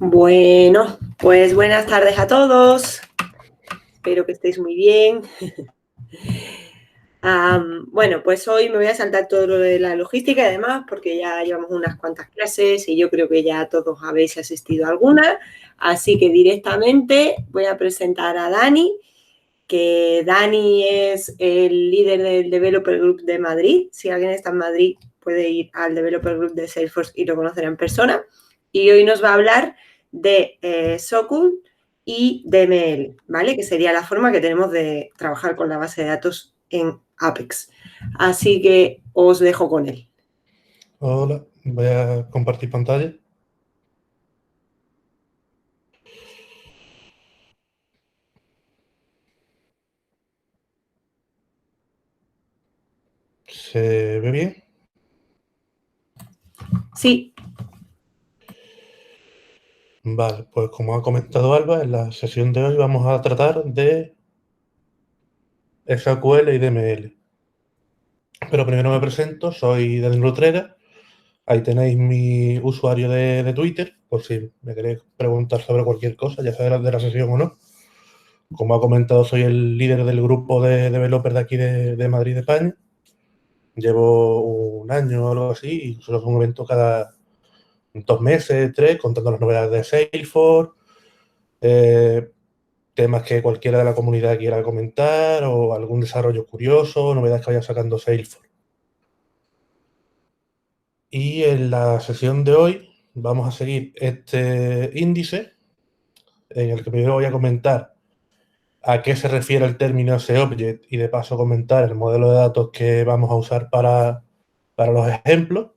Bueno, pues buenas tardes a todos. Espero que estéis muy bien. Bueno, pues hoy me voy a saltar todo lo de la logística y además porque ya llevamos unas cuantas clases y yo creo que ya todos habéis asistido a alguna. Así que directamente voy a presentar a Dani, que Dani es el líder del Developer Group de Madrid. Si alguien está en Madrid puede ir al Developer Group de Salesforce y lo conocerá en persona. Y hoy nos va a hablar de Sokul y DML, ¿vale? Que sería la forma que tenemos de trabajar con la base de datos en Apex. Así que os dejo con él. Hola, voy a compartir pantalla. ¿Se ve bien? Sí. Vale, pues como ha comentado Alba, en la sesión de hoy vamos a tratar de SQL y DML. Pero primero me presento, soy Daniel Utrera. Ahí tenéis mi usuario de Twitter, por si me queréis preguntar sobre cualquier cosa, ya sea de la sesión o no. Como ha comentado, soy el líder del grupo de developers de aquí de Madrid, España. Llevo un año o algo así y solo es un evento cada 2 meses, 3, contando las novedades de Salesforce, temas que cualquiera de la comunidad quiera comentar o algún desarrollo curioso, novedades que vaya sacando Salesforce. Y en la sesión de hoy vamos a seguir este índice en el que primero voy a comentar a qué se refiere el término SEObject y de paso comentar el modelo de datos que vamos a usar para los ejemplos.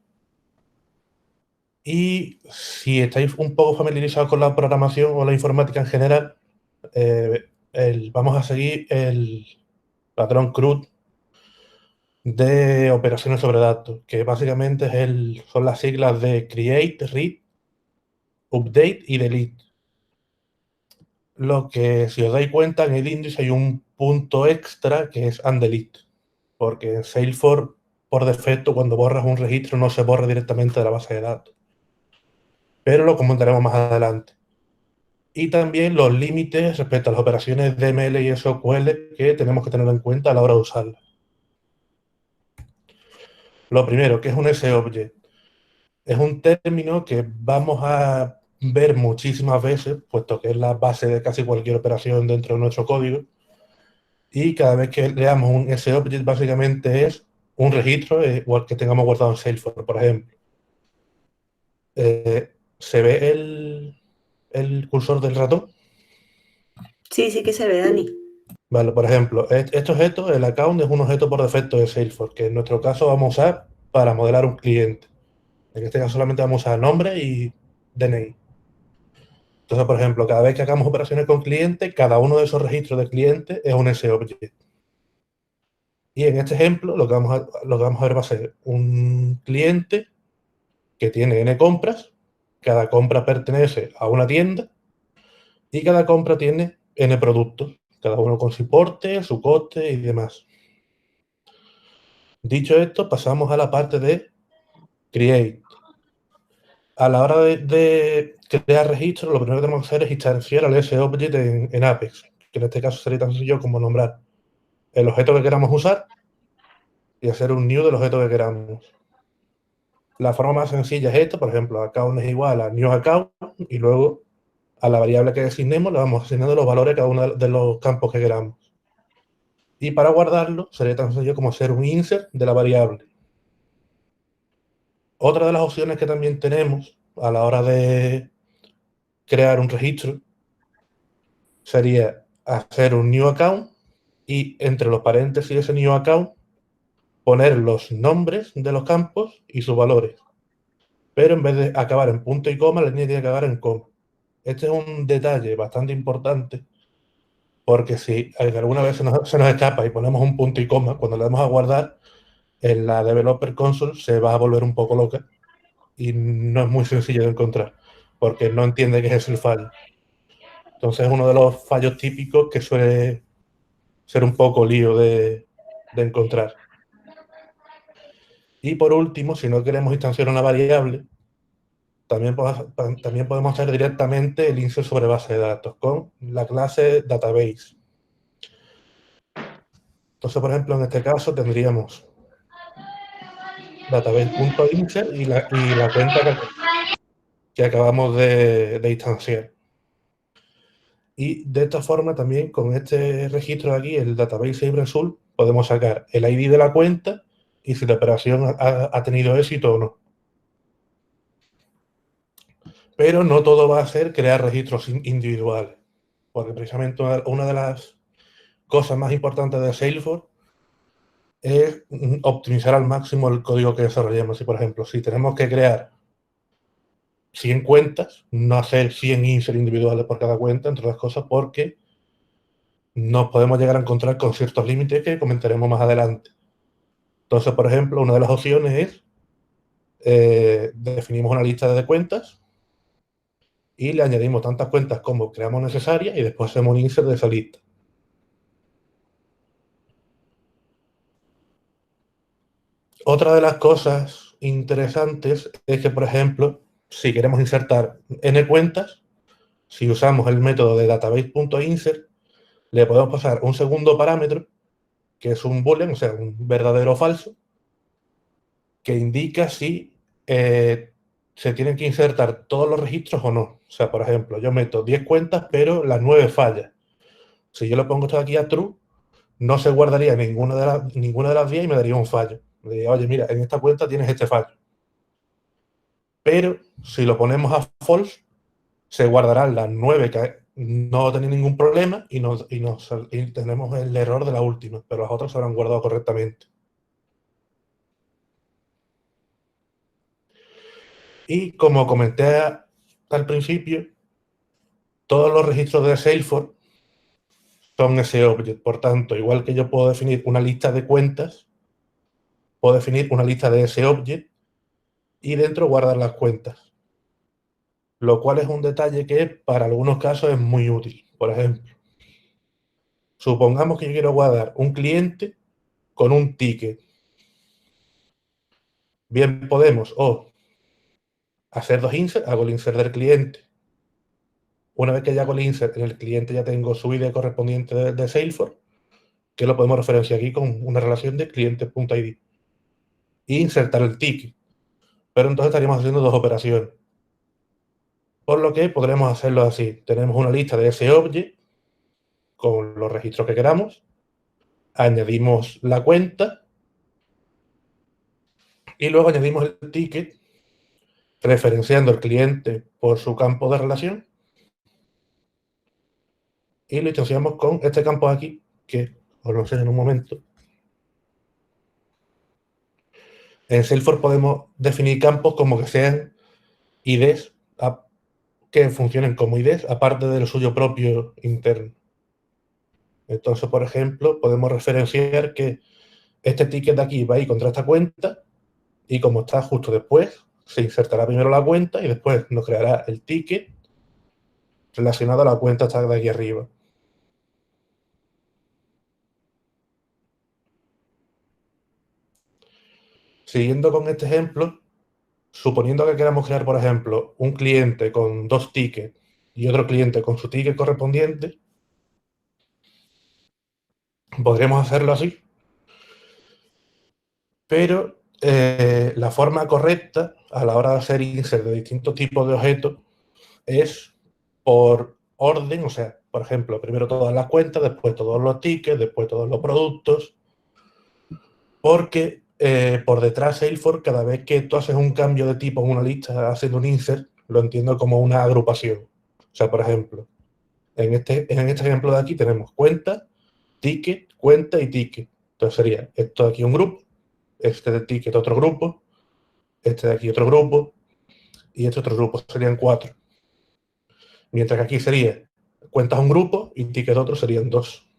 Y si estáis un poco familiarizados con la programación o la informática en general, vamos a seguir el patrón CRUD de operaciones sobre datos, que básicamente son las siglas de Create, Read, Update y Delete. Lo que, si os dais cuenta, en el índice hay un punto extra que es undelete, porque en Salesforce, por defecto, cuando borras un registro no se borra directamente de la base de datos. Pero lo comentaremos más adelante. Y también los límites respecto a las operaciones DML y SQL que tenemos que tener en cuenta a la hora de usarlas. Lo primero, ¿qué es un SObject? Es un término que vamos a ver muchísimas veces, puesto que es la base de casi cualquier operación dentro de nuestro código. Y cada vez que leamos un SObject, básicamente es un registro igual que tengamos guardado en Salesforce, por ejemplo. ¿Se ve el cursor del ratón? Sí, sí que se ve, Dani. Vale, por ejemplo, este objeto, el account, es un objeto por defecto de Salesforce, que en nuestro caso vamos a usar para modelar un cliente. En este caso solamente vamos a usar nombre y DNI. Entonces, por ejemplo, cada vez que hagamos operaciones con clientes, cada uno de esos registros de cliente es un SObject. Y en este ejemplo, lo que vamos a ver va a ser un cliente que tiene N compras, cada compra pertenece a una tienda y cada compra tiene N productos, cada uno con su importe, su coste y demás. Dicho esto, pasamos a la parte de Create. A la hora de crear registros, lo primero que tenemos que hacer es instanciar al SObject en Apex, que en este caso sería tan sencillo como nombrar el objeto que queramos usar y hacer un new del objeto que queramos. La forma más sencilla es esta, por ejemplo, account es igual a new account y luego a la variable que designemos le vamos asignando los valores a cada uno de los campos que queramos. Y para guardarlo sería tan sencillo como hacer un insert de la variable. Otra de las opciones que también tenemos a la hora de crear un registro sería hacer un new account y entre los paréntesis de ese new account poner los nombres de los campos y sus valores. Pero en vez de acabar en punto y coma, la línea tiene que acabar en coma. Este es un detalle bastante importante porque si alguna vez se nos escapa y ponemos un punto y coma, cuando le damos a guardar, en la Developer Console se va a volver un poco loca y no es muy sencillo de encontrar porque no entiende que es el fallo. Entonces es uno de los fallos típicos que suele ser un poco lío de encontrar. Y por último, si no queremos instanciar una variable, También podemos hacer directamente el insert sobre base de datos con la clase database. Entonces, por ejemplo, en este caso tendríamos database.insert y la cuenta que acabamos de instanciar. Y de esta forma también con este registro de aquí, el database Result, podemos sacar el ID de la cuenta y si la operación ha tenido éxito o no. Pero no todo va a ser crear registros individuales, porque precisamente una de las cosas más importantes de Salesforce es optimizar al máximo el código que desarrollemos. Y, por ejemplo, si tenemos que crear 100 cuentas, no hacer 100 insert individuales por cada cuenta, entre otras cosas, porque nos podemos llegar a encontrar con ciertos límites que comentaremos más adelante. Entonces, por ejemplo, una de las opciones es definimos una lista de cuentas y le añadimos tantas cuentas como creamos necesarias y después hacemos un insert de esa lista. Otra de las cosas interesantes es que, por ejemplo, si queremos insertar n cuentas, si usamos el método de database.insert, le podemos pasar un segundo parámetro, que es un boolean, o sea, un verdadero o falso, que indica si se tienen que insertar todos los registros o no. O sea, por ejemplo, yo meto 10 cuentas, pero las 9 fallan. Si yo le pongo esto aquí a true, no se guardaría ninguna de las 10 y me daría un fallo. Me diría, oye, mira, en esta cuenta tienes este fallo. Pero si lo ponemos a false, se guardarán las 9 que no tienen ningún problema y tenemos el error de la última, pero las otras se habrán guardado correctamente. Y como comenté al principio, todos los registros de Salesforce son ese object. Por tanto, igual que yo puedo definir una lista de cuentas, puedo definir una lista de ese object y dentro guardar las cuentas. Lo cual es un detalle que para algunos casos es muy útil. Por ejemplo, supongamos que yo quiero guardar un cliente con un ticket. Bien, podemos hacer dos inserts, hago el insert del cliente. Una vez que ya hago el insert en el cliente ya tengo su ID correspondiente de Salesforce, que lo podemos referenciar aquí con una relación de cliente.id. Y insertar el ticket. Pero entonces estaríamos haciendo dos operaciones. Por lo que podremos hacerlo así. Tenemos una lista de ese object con los registros que queramos. Añadimos la cuenta y luego añadimos el ticket referenciando el cliente por su campo de relación y lo instanciamos con este campo aquí, que os lo enseño en un momento. En Salesforce podemos definir campos como que sean IDs que funcionen como IDs aparte del suyo propio interno. Entonces, por ejemplo, podemos referenciar que este ticket de aquí va a ir contra esta cuenta y como está justo después, se insertará primero la cuenta y después nos creará el ticket relacionado a la cuenta esta de aquí arriba. Siguiendo con este ejemplo, suponiendo que queramos crear, por ejemplo, un cliente con dos tickets y otro cliente con su ticket correspondiente, podremos hacerlo así. Pero la forma correcta a la hora de hacer insert de distintos tipos de objetos es por orden, o sea, por ejemplo, primero todas las cuentas, después todos los tickets, después todos los productos, porque por detrás Salesforce, cada vez que tú haces un cambio de tipo en una lista haciendo un insert, lo entiendo como una agrupación. O sea, por ejemplo, en este ejemplo de aquí tenemos cuenta, ticket, cuenta y ticket. Entonces sería esto de aquí un grupo, este de ticket otro grupo, este de aquí otro grupo y este otro grupo. Serían 4. Mientras que aquí sería cuentas un grupo y ticket otro serían 2.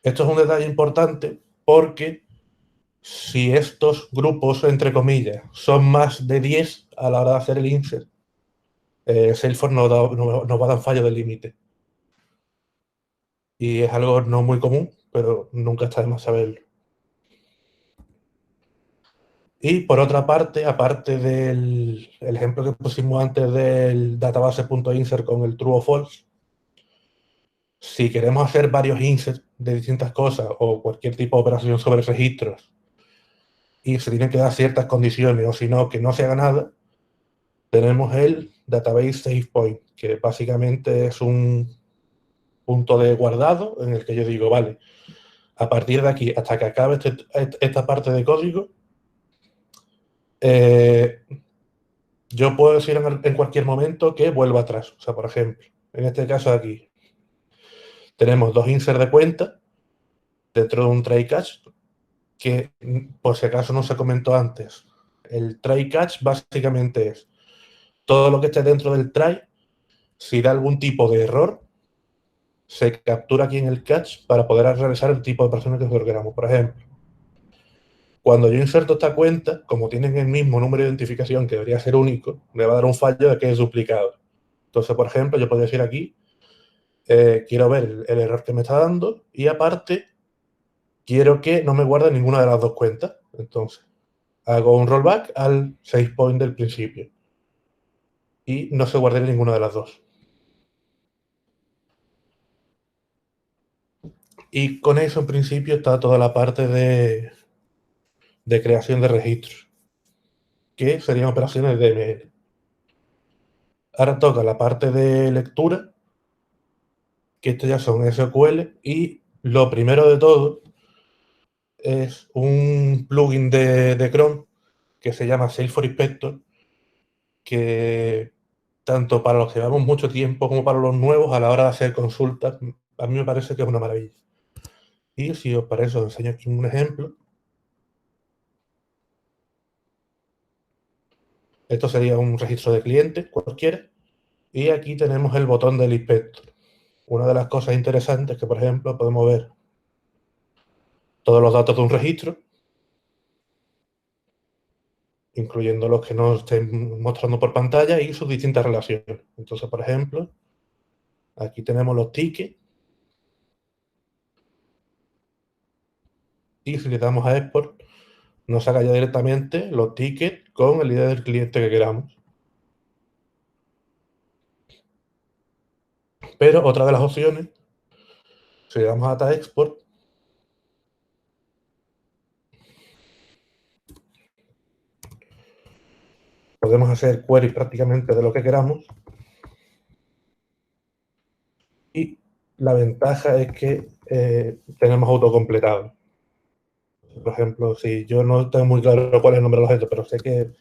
Esto es un detalle importante porque si estos grupos, entre comillas, son más de 10 a la hora de hacer el insert, Salesforce nos va a dar fallo de límite. Y es algo no muy común, pero nunca está de más saberlo. Y por otra parte, aparte del el ejemplo que pusimos antes del database.insert con el true o false, si queremos hacer varios inserts de distintas cosas o cualquier tipo de operación sobre registros y se tienen que dar ciertas condiciones o si no, que no se haga nada, tenemos el database save point, que básicamente es un punto de guardado en el que yo digo, vale, a partir de aquí hasta que acabe esta parte de código, yo puedo decir en cualquier momento que vuelva atrás. O sea, por ejemplo, en este caso aquí, tenemos dos inserts de cuenta dentro de un try catch que, por si acaso no se comentó antes, el try catch básicamente es todo lo que esté dentro del try, si da algún tipo de error, se captura aquí en el catch para poder realizar el tipo de operaciones que nosotros queramos. Por ejemplo, cuando yo inserto esta cuenta, como tienen el mismo número de identificación que debería ser único, me va a dar un fallo de que es duplicado. Entonces, por ejemplo, yo podría decir aquí, quiero ver el error que me está dando y aparte quiero que no me guarde ninguna de las dos cuentas. Entonces, hago un rollback al save point del principio y no se guarde ninguna de las dos. Y con eso, en principio, está toda la parte de creación de registros, que serían operaciones de DML. Ahora toca la parte de lectura, que esto ya son SQL, y lo primero de todo es un plugin de Chrome que se llama Save for Inspector, que tanto para los que llevamos mucho tiempo como para los nuevos a la hora de hacer consultas, a mí me parece que es una maravilla. Y si os parece, os enseño aquí un ejemplo. Esto sería un registro de clientes cualquiera. Y aquí tenemos el botón del inspector. Una de las cosas interesantes que, por ejemplo, podemos ver todos los datos de un registro, incluyendo los que no estén mostrando por pantalla y sus distintas relaciones. Entonces, por ejemplo, aquí tenemos los tickets y si le damos a export, nos saca ya directamente los tickets con el ID del cliente que queramos. Pero otra de las opciones, si le damos a Data Export, podemos hacer queries prácticamente de lo que queramos. Y la ventaja es que tenemos autocompletado. Por ejemplo, si yo no tengo muy claro cuál es el nombre del objeto, pero sé que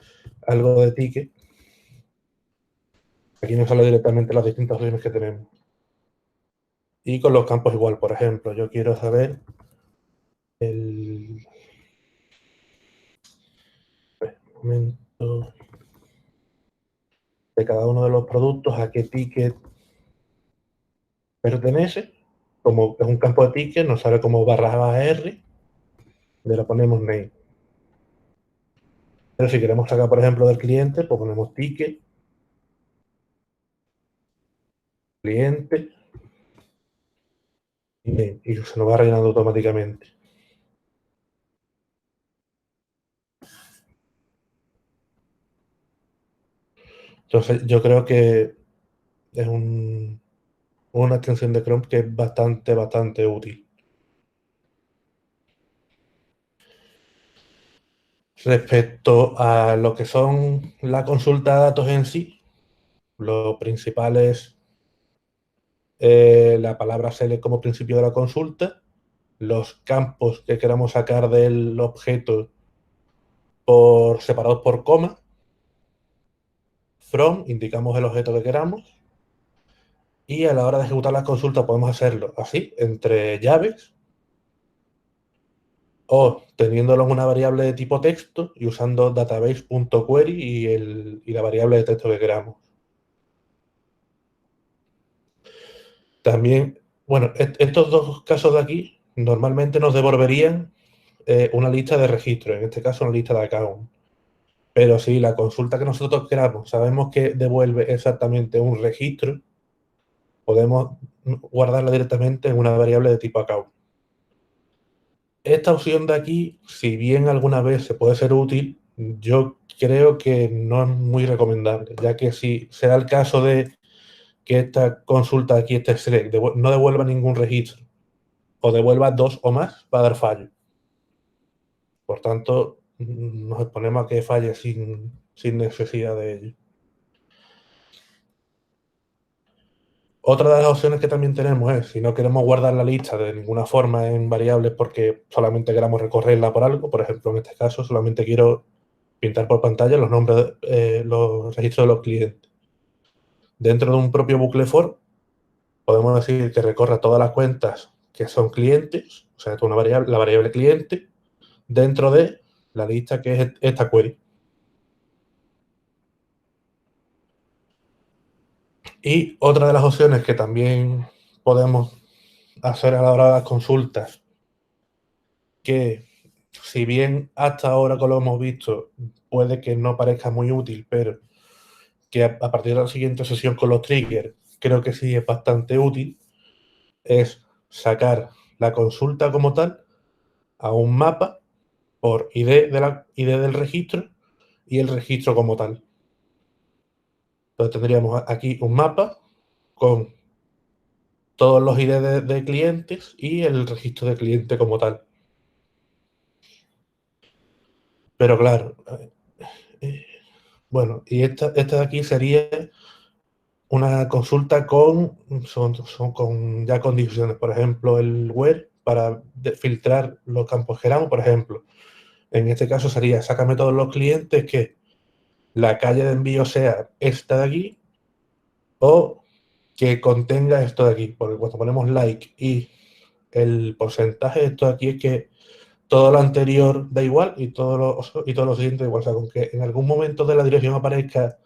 algo de ticket, aquí nos sale directamente las distintas opciones que tenemos. Y con los campos igual, por ejemplo, yo quiero saber el momento de cada uno de los productos, a qué ticket pertenece. Como es un campo de ticket, nos sale como /R, le ponemos name. Pero si queremos sacar, por ejemplo, del cliente, pues ponemos ticket, cliente, y se nos va rellenando automáticamente. Entonces, yo creo que es una extensión de Chrome que es bastante útil. Respecto a lo que son la consulta de datos en sí, lo principal es la palabra select como principio de la consulta, los campos que queramos sacar del objeto separados por coma, from, indicamos el objeto que queramos, y a la hora de ejecutar la consulta podemos hacerlo así, entre llaves, o teniéndolo en una variable de tipo texto y usando database.query y la variable de texto que queramos. También, bueno, estos dos casos de aquí normalmente nos devolverían una lista de registros, en este caso una lista de account. Pero si la consulta que nosotros queramos sabemos que devuelve exactamente un registro, podemos guardarla directamente en una variable de tipo account. Esta opción de aquí, si bien alguna vez se puede ser útil, yo creo que no es muy recomendable, ya que si se da el caso de que esta consulta aquí, este select, no devuelva ningún registro o devuelva 2 o más, va a dar fallo. Por tanto, nos exponemos a que falle sin necesidad de ello. Otra de las opciones que también tenemos es, si no queremos guardar la lista de ninguna forma en variables porque solamente queramos recorrerla por algo, por ejemplo, en este caso solamente quiero pintar por pantalla los nombres, los registros de los clientes. Dentro de un propio bucle for, podemos decir que recorra todas las cuentas que son clientes, o sea, una variable, la variable cliente, dentro de la lista que es esta query. Y otra de las opciones que también podemos hacer a la hora de las consultas, que si bien hasta ahora, como lo hemos visto, puede que no parezca muy útil, pero que a partir de la siguiente sesión con los triggers, creo que sí es bastante útil, es sacar la consulta como tal a un mapa por ID, ID del registro y el registro como tal. Entonces tendríamos aquí un mapa con todos los ID de clientes y el registro de cliente como tal. Pero claro, bueno, y esta de aquí sería una consulta con, son con ya condiciones, por ejemplo, el where para filtrar los campos que queramos, por ejemplo. En este caso sería, sácame todos los clientes que la calle de envío sea esta de aquí o que contenga esto de aquí, porque cuando ponemos like y el porcentaje de esto de aquí es que todo lo anterior da igual y todo lo siguiente da igual. O sea, con que en algún momento de la dirección aparezca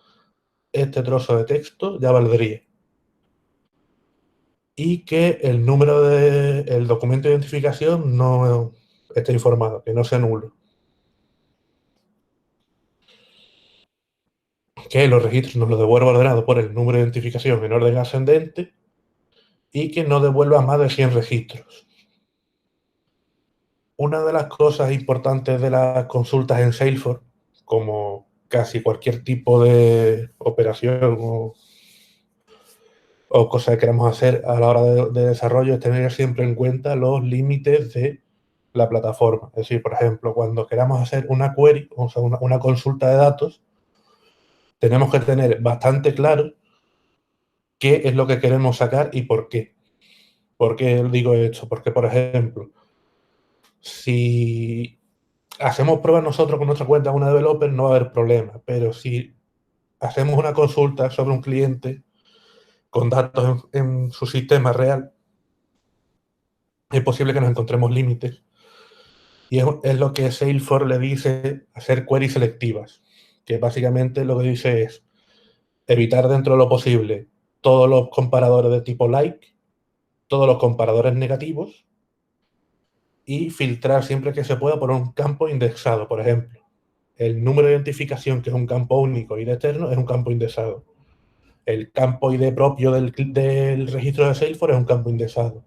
este trozo de texto, ya valdría. Y que el número del documento de identificación no esté informado, que no sea nulo. Que los registros nos los devuelva ordenado por el número de identificación en orden ascendente y que no devuelva más de 100 registros. Una de las cosas importantes de las consultas en Salesforce, como casi cualquier tipo de operación o cosa que queramos hacer a la hora de desarrollo, es tener siempre en cuenta los límites de la plataforma. Es decir, por ejemplo, cuando queramos hacer una query, o sea, una consulta de datos, tenemos que tener bastante claro qué es lo que queremos sacar y por qué. ¿Por qué digo esto? Porque, por ejemplo, si hacemos pruebas nosotros con nuestra cuenta en una developer, no va a haber problema. Pero si hacemos una consulta sobre un cliente con datos en su sistema real, es posible que nos encontremos límites. Y es lo que Salesforce le dice hacer queries selectivas, que básicamente lo que dice es evitar dentro de lo posible todos los comparadores de tipo like, todos los comparadores negativos y filtrar siempre que se pueda por un campo indexado. Por ejemplo, el número de identificación, que es un campo único y eterno, es un campo indexado. El campo ID propio del registro de Salesforce es un campo indexado.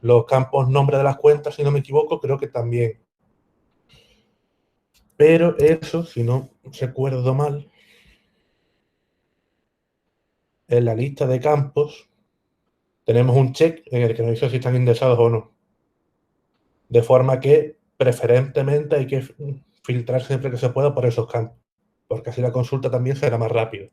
Los campos nombre de las cuentas, si no me equivoco, creo que también. Pero eso, si no recuerdo mal, en la lista de campos tenemos un check en el que nos dice si están indexados o no. De forma que preferentemente hay que filtrar siempre que se pueda por esos campos, porque así la consulta también será más rápida.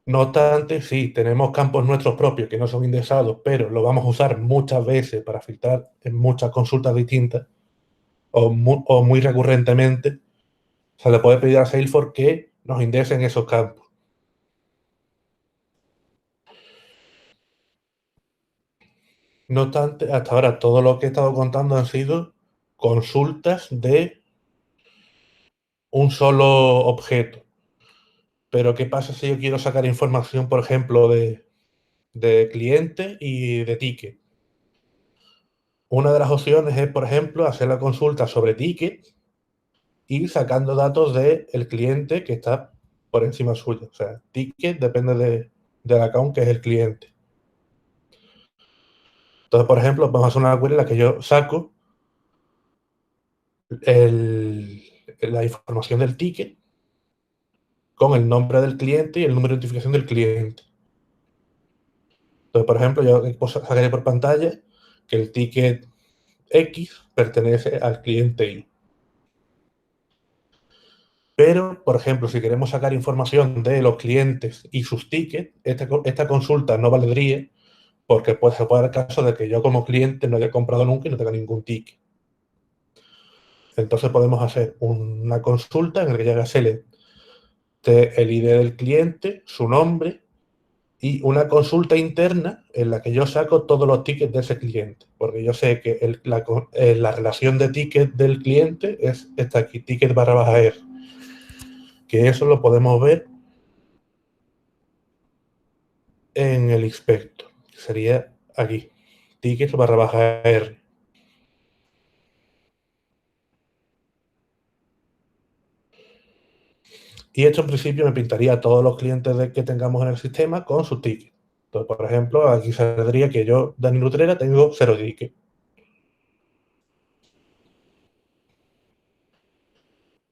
No obstante, sí, tenemos campos nuestros propios que no son indexados, pero lo vamos a usar muchas veces para filtrar en muchas consultas distintas o muy recurrentemente. Se le puede pedir a Salesforce que nos indexen esos campos. No obstante, hasta ahora todo lo que he estado contando han sido consultas de un solo objeto. Pero ¿qué pasa si yo quiero sacar información, por ejemplo, de cliente y de ticket? Una de las opciones es, por ejemplo, hacer la consulta sobre ticket y sacando datos del cliente que está por encima suyo. O sea, ticket depende del account que es el cliente. Entonces, por ejemplo, vamos a hacer una query en la que yo saco la información del ticket con el nombre del cliente y el número de identificación del cliente. Entonces, por ejemplo, yo sacaré por pantalla que el ticket X pertenece al cliente Y. Pero, por ejemplo, si queremos sacar información de los clientes y sus tickets, esta consulta no valdría porque se puede dar el caso de que yo como cliente no haya comprado nunca y no tenga ningún ticket. Entonces podemos hacer una consulta en la que ya select el ID del cliente, su nombre y una consulta interna en la que yo saco todos los tickets de ese cliente. Porque yo sé que la relación de ticket del cliente es esta aquí, ticket / R. Que eso lo podemos ver en el inspector. Sería aquí, ticket / R. Y esto en principio me pintaría a todos los clientes que tengamos en el sistema con sus tickets. Entonces, por ejemplo, aquí saldría que yo, Dani Nutrera, tengo 0 tickets.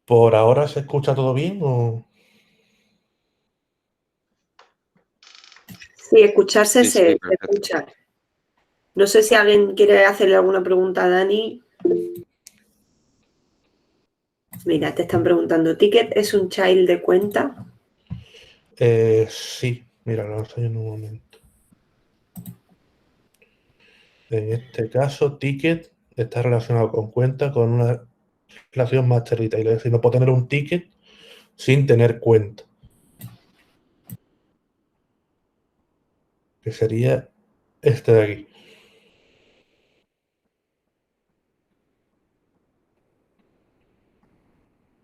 ¿Por ahora se escucha todo bien o...? Sí, escucharse Sí, se perfecto. escucha. No sé si alguien quiere hacerle alguna pregunta a Dani. Mira, te están preguntando, ¿ticket es un child de cuenta? Sí, mira, lo enseño en un momento. En este caso, ticket está relacionado con cuenta con una relación master retail. Es decir, no puedo tener un ticket sin tener cuenta. Que sería este de aquí.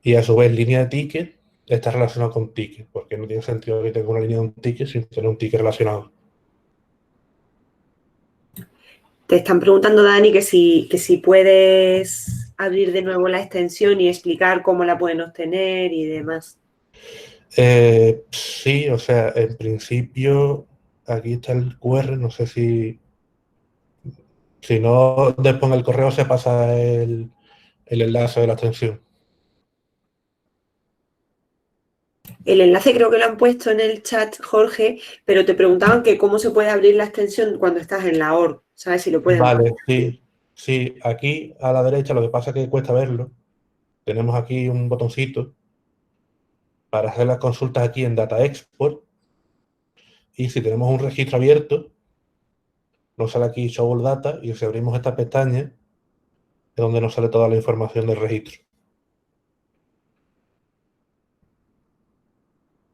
Y a su vez, línea de ticket está relacionado con ticket, porque no tiene sentido que tenga una línea de un ticket sin tener un ticket relacionado. Te están preguntando, Dani, que si puedes abrir de nuevo la extensión y explicar cómo la pueden obtener y demás. Sí, o sea, en principio, aquí está el QR, no sé si no, después en el correo se pasa el enlace de la extensión. El enlace creo que lo han puesto en el chat, Jorge, pero te preguntaban que cómo se puede abrir la extensión cuando estás en la org, ¿sabes? Si lo pueden Vale, pasar. sí, aquí a la derecha lo que pasa es que cuesta verlo. Tenemos aquí un botoncito para hacer las consultas aquí en Data Export. Y si tenemos un registro abierto, nos sale aquí Show All Data y si abrimos esta pestaña es donde nos sale toda la información del registro.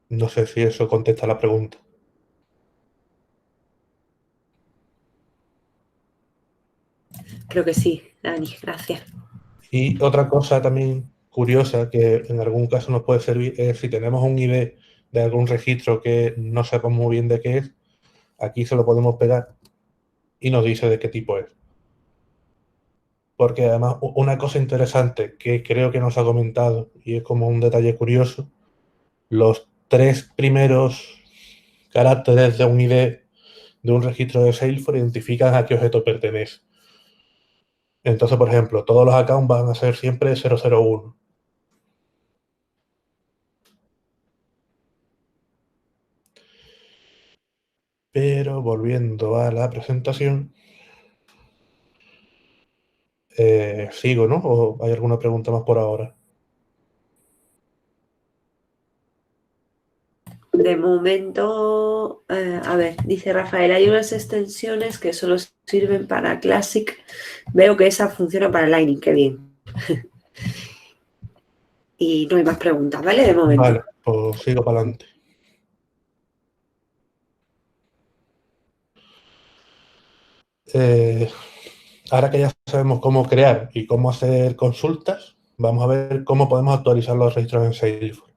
No sé si eso contesta la pregunta. Creo que sí, Dani, gracias. Y otra cosa también curiosa que en algún caso nos puede servir es si tenemos un ID de algún registro que no sepamos muy bien de qué es, aquí se lo podemos pegar y nos dice de qué tipo es. Porque además una cosa interesante que creo que nos ha comentado y es como un detalle curioso, los 3 primeros caracteres de un ID de un registro de Salesforce identifican a qué objeto pertenece. Entonces, por ejemplo, todos los accounts van a ser siempre 001. Pero volviendo a la presentación, sigo, ¿no? ¿O hay alguna pregunta más por ahora? De momento, a ver, dice Rafael, hay unas extensiones que solo sirven para Classic. Veo que esa funciona para Lightning, qué bien. Y no hay más preguntas, ¿vale? De momento. Vale, pues sigo para adelante. Ahora que ya sabemos cómo crear y cómo hacer consultas, vamos a ver cómo podemos actualizar los registros en Salesforce.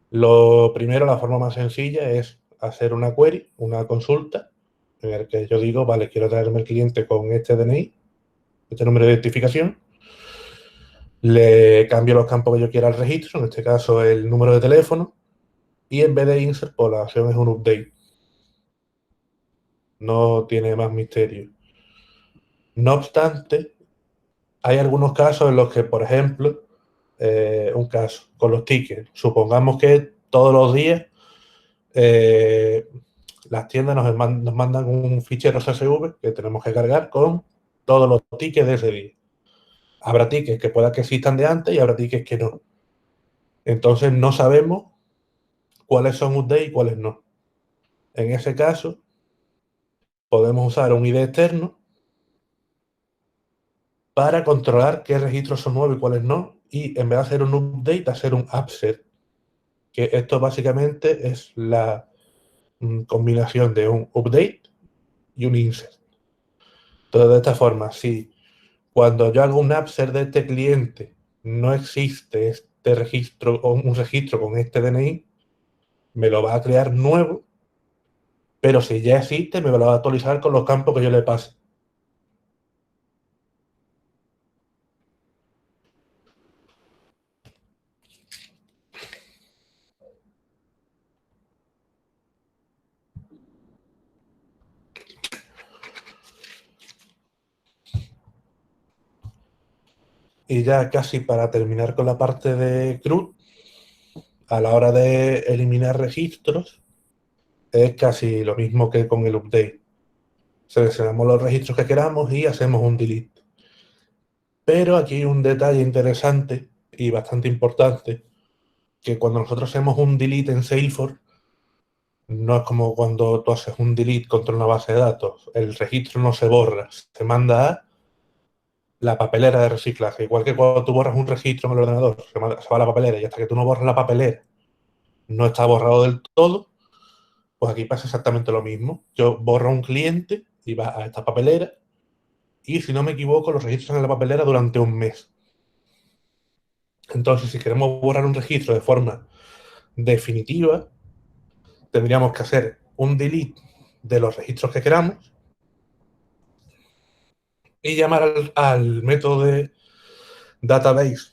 Lo primero, la forma más sencilla es hacer una query, una consulta, en el que yo digo, vale, quiero traerme el cliente con este DNI, este número de identificación, le cambio los campos que yo quiera al registro, en este caso el número de teléfono, y en vez de insert, pues la acción es un update. No tiene más misterio. No obstante, hay algunos casos en los que, por ejemplo, un caso con los tickets. Supongamos que todos los días las tiendas nos mandan un fichero CSV que tenemos que cargar con todos los tickets de ese día. Habrá tickets que pueda que existan de antes y habrá tickets que no. Entonces no sabemos cuáles son updates y cuáles no. En ese caso, podemos usar un ID externo para controlar qué registros son nuevos y cuáles no, y en vez de hacer un update, hacer un upset, que esto básicamente es la combinación de un update y un insert. Entonces, de esta forma, si cuando yo hago un upset de este cliente no existe este registro o un registro con este DNI, me lo va a crear nuevo, pero si ya existe, me lo va a actualizar con los campos que yo le pase. Y ya casi para terminar con la parte de CRUD, a la hora de eliminar registros, es casi lo mismo que con el update. Seleccionamos los registros que queramos y hacemos un delete. Pero aquí hay un detalle interesante y bastante importante, que cuando nosotros hacemos un delete en Salesforce, no es como cuando tú haces un delete contra una base de datos. El registro no se borra, se manda a la papelera de reciclaje. Igual que cuando tú borras un registro en el ordenador, se va a la papelera y hasta que tú no borras la papelera, no está borrado del todo. Pues aquí pasa exactamente lo mismo. Yo borro un cliente y va a esta papelera y, si no me equivoco, los registros en la papelera durante un mes. Entonces, si queremos borrar un registro de forma definitiva, tendríamos que hacer un delete de los registros que queramos y llamar al método de database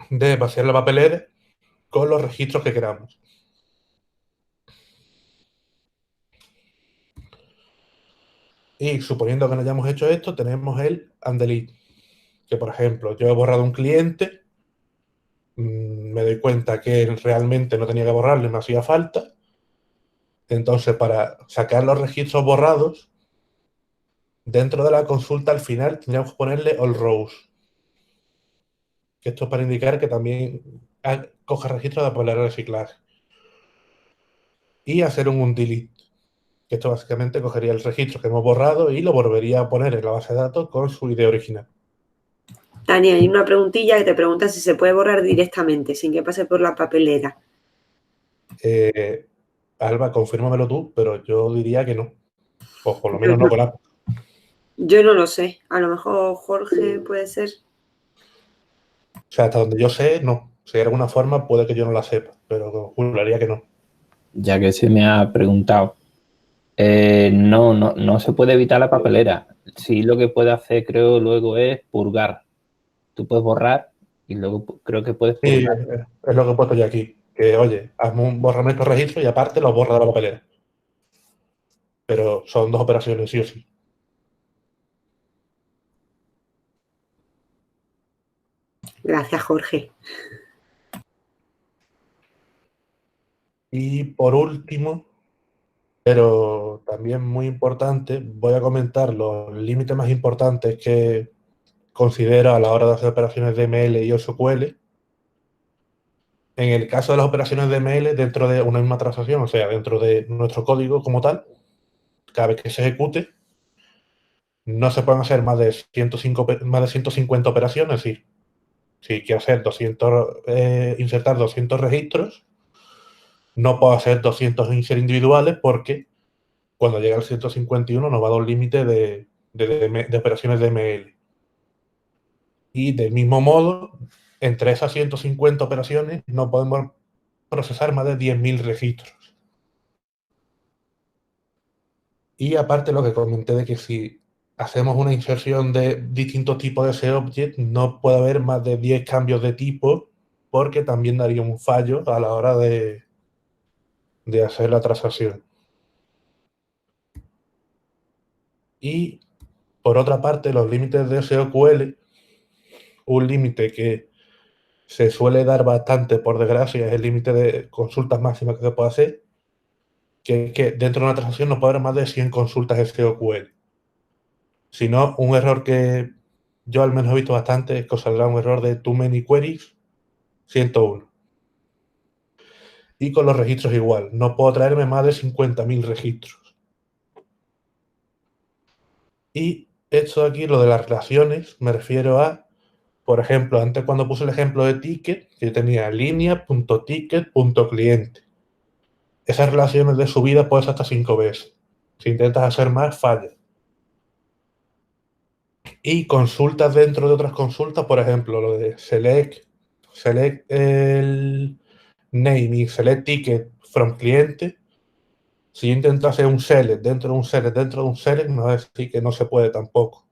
de vaciar la papelera con los registros que queramos. Y suponiendo que no hayamos hecho esto, tenemos el undelete, que por ejemplo, yo he borrado un cliente, me doy cuenta que realmente no tenía que borrarlo y me hacía falta. Entonces, para sacar los registros borrados, dentro de la consulta al final tendríamos que ponerle all rows, que esto es para indicar que también coge registros de papelera de reciclaje. Y hacer un undelete, que esto básicamente cogería el registro que hemos borrado y lo volvería a poner en la base de datos con su ID original. Tania, hay una preguntilla que te pregunta si se puede borrar directamente, sin que pase por la papelera. Alba, confírmamelo tú, pero yo diría que no. O por lo menos no con Apple. Yo no lo sé. A lo mejor Jorge puede ser. O sea, hasta donde yo sé, no. Si de alguna forma puede que yo no la sepa, pero juraría que no. Ya que se me ha preguntado, no se puede evitar la papelera. Sí, lo que puede hacer, creo, luego es purgar. Tú puedes borrar y luego creo que puedes purgar. Sí, es lo que he puesto yo aquí. Que, oye, hazme un borrame estos registros y aparte los borra de la papelera. Pero son dos operaciones, sí o sí. Gracias, Jorge. Y por último, pero también muy importante, voy a comentar los límites más importantes que considero a la hora de hacer operaciones de ML y SQL. En el caso de las operaciones de ML dentro de una misma transacción, o sea, dentro de nuestro código como tal, cada vez que se ejecute, no se pueden hacer más de 150 operaciones. Es decir, si quiero hacer 200, insertar 200 registros, no puedo hacer 200 insert individuales porque cuando llega al 151 nos va a dar un límite de operaciones de ML. Y del mismo modo, entre esas 150 operaciones no podemos procesar más de 10.000 registros. Y aparte lo que comenté de que si hacemos una inserción de distintos tipos de ese object, no puede haber más de 10 cambios de tipo porque también daría un fallo a la hora de hacer la transacción. Y por otra parte, los límites de SQL un límite que se suele dar bastante, por desgracia, es el límite de consultas máximas que se puede hacer, que es que dentro de una transacción no puede haber más de 100 consultas SQL. Si no, un error que yo al menos he visto bastante es que os saldrá un error de too many queries 101. Y con los registros igual, no puedo traerme más de 50.000 registros. Y esto de aquí, lo de las relaciones, me refiero a, por ejemplo, antes cuando puse el ejemplo de ticket, que tenía línea.ticket.cliente. Esas relaciones de subida puedes hasta 5 veces. Si intentas hacer más, falla. Y consultas dentro de otras consultas, por ejemplo, lo de select el name y select ticket from cliente. Si yo intento hacer un select dentro de un select dentro de un select, me va a decir que no se puede tampoco.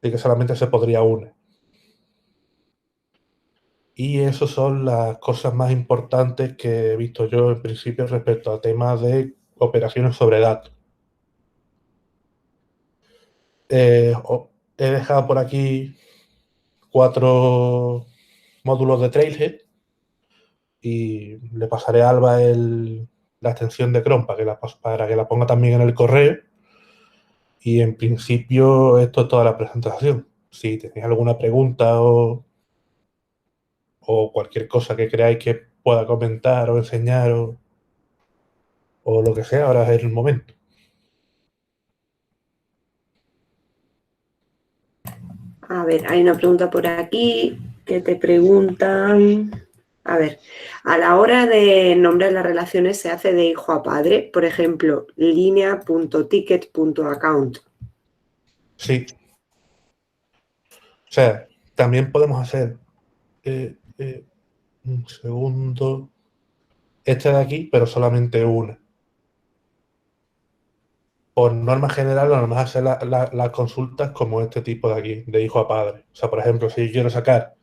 Así que solamente se podría una. Y esas son las cosas más importantes que he visto yo en principio respecto a temas de operaciones sobre datos. He dejado por aquí 4 módulos de Trailhead y le pasaré a Alba la extensión de Chrome para que la ponga también en el correo. Y en principio esto es toda la presentación. Si tenéis alguna pregunta o cualquier cosa que creáis que pueda comentar o enseñar o lo que sea, ahora es el momento. A ver, hay una pregunta por aquí que te preguntan. A ver, a la hora de nombrar las relaciones se hace de hijo a padre, por ejemplo, línea.ticket.account. Sí. O sea, también podemos hacer un segundo. Este de aquí, pero solamente una. Por norma general, lo normal es hacer las consultas como este tipo de aquí, de hijo a padre. O sea, por ejemplo, si yo quiero sacar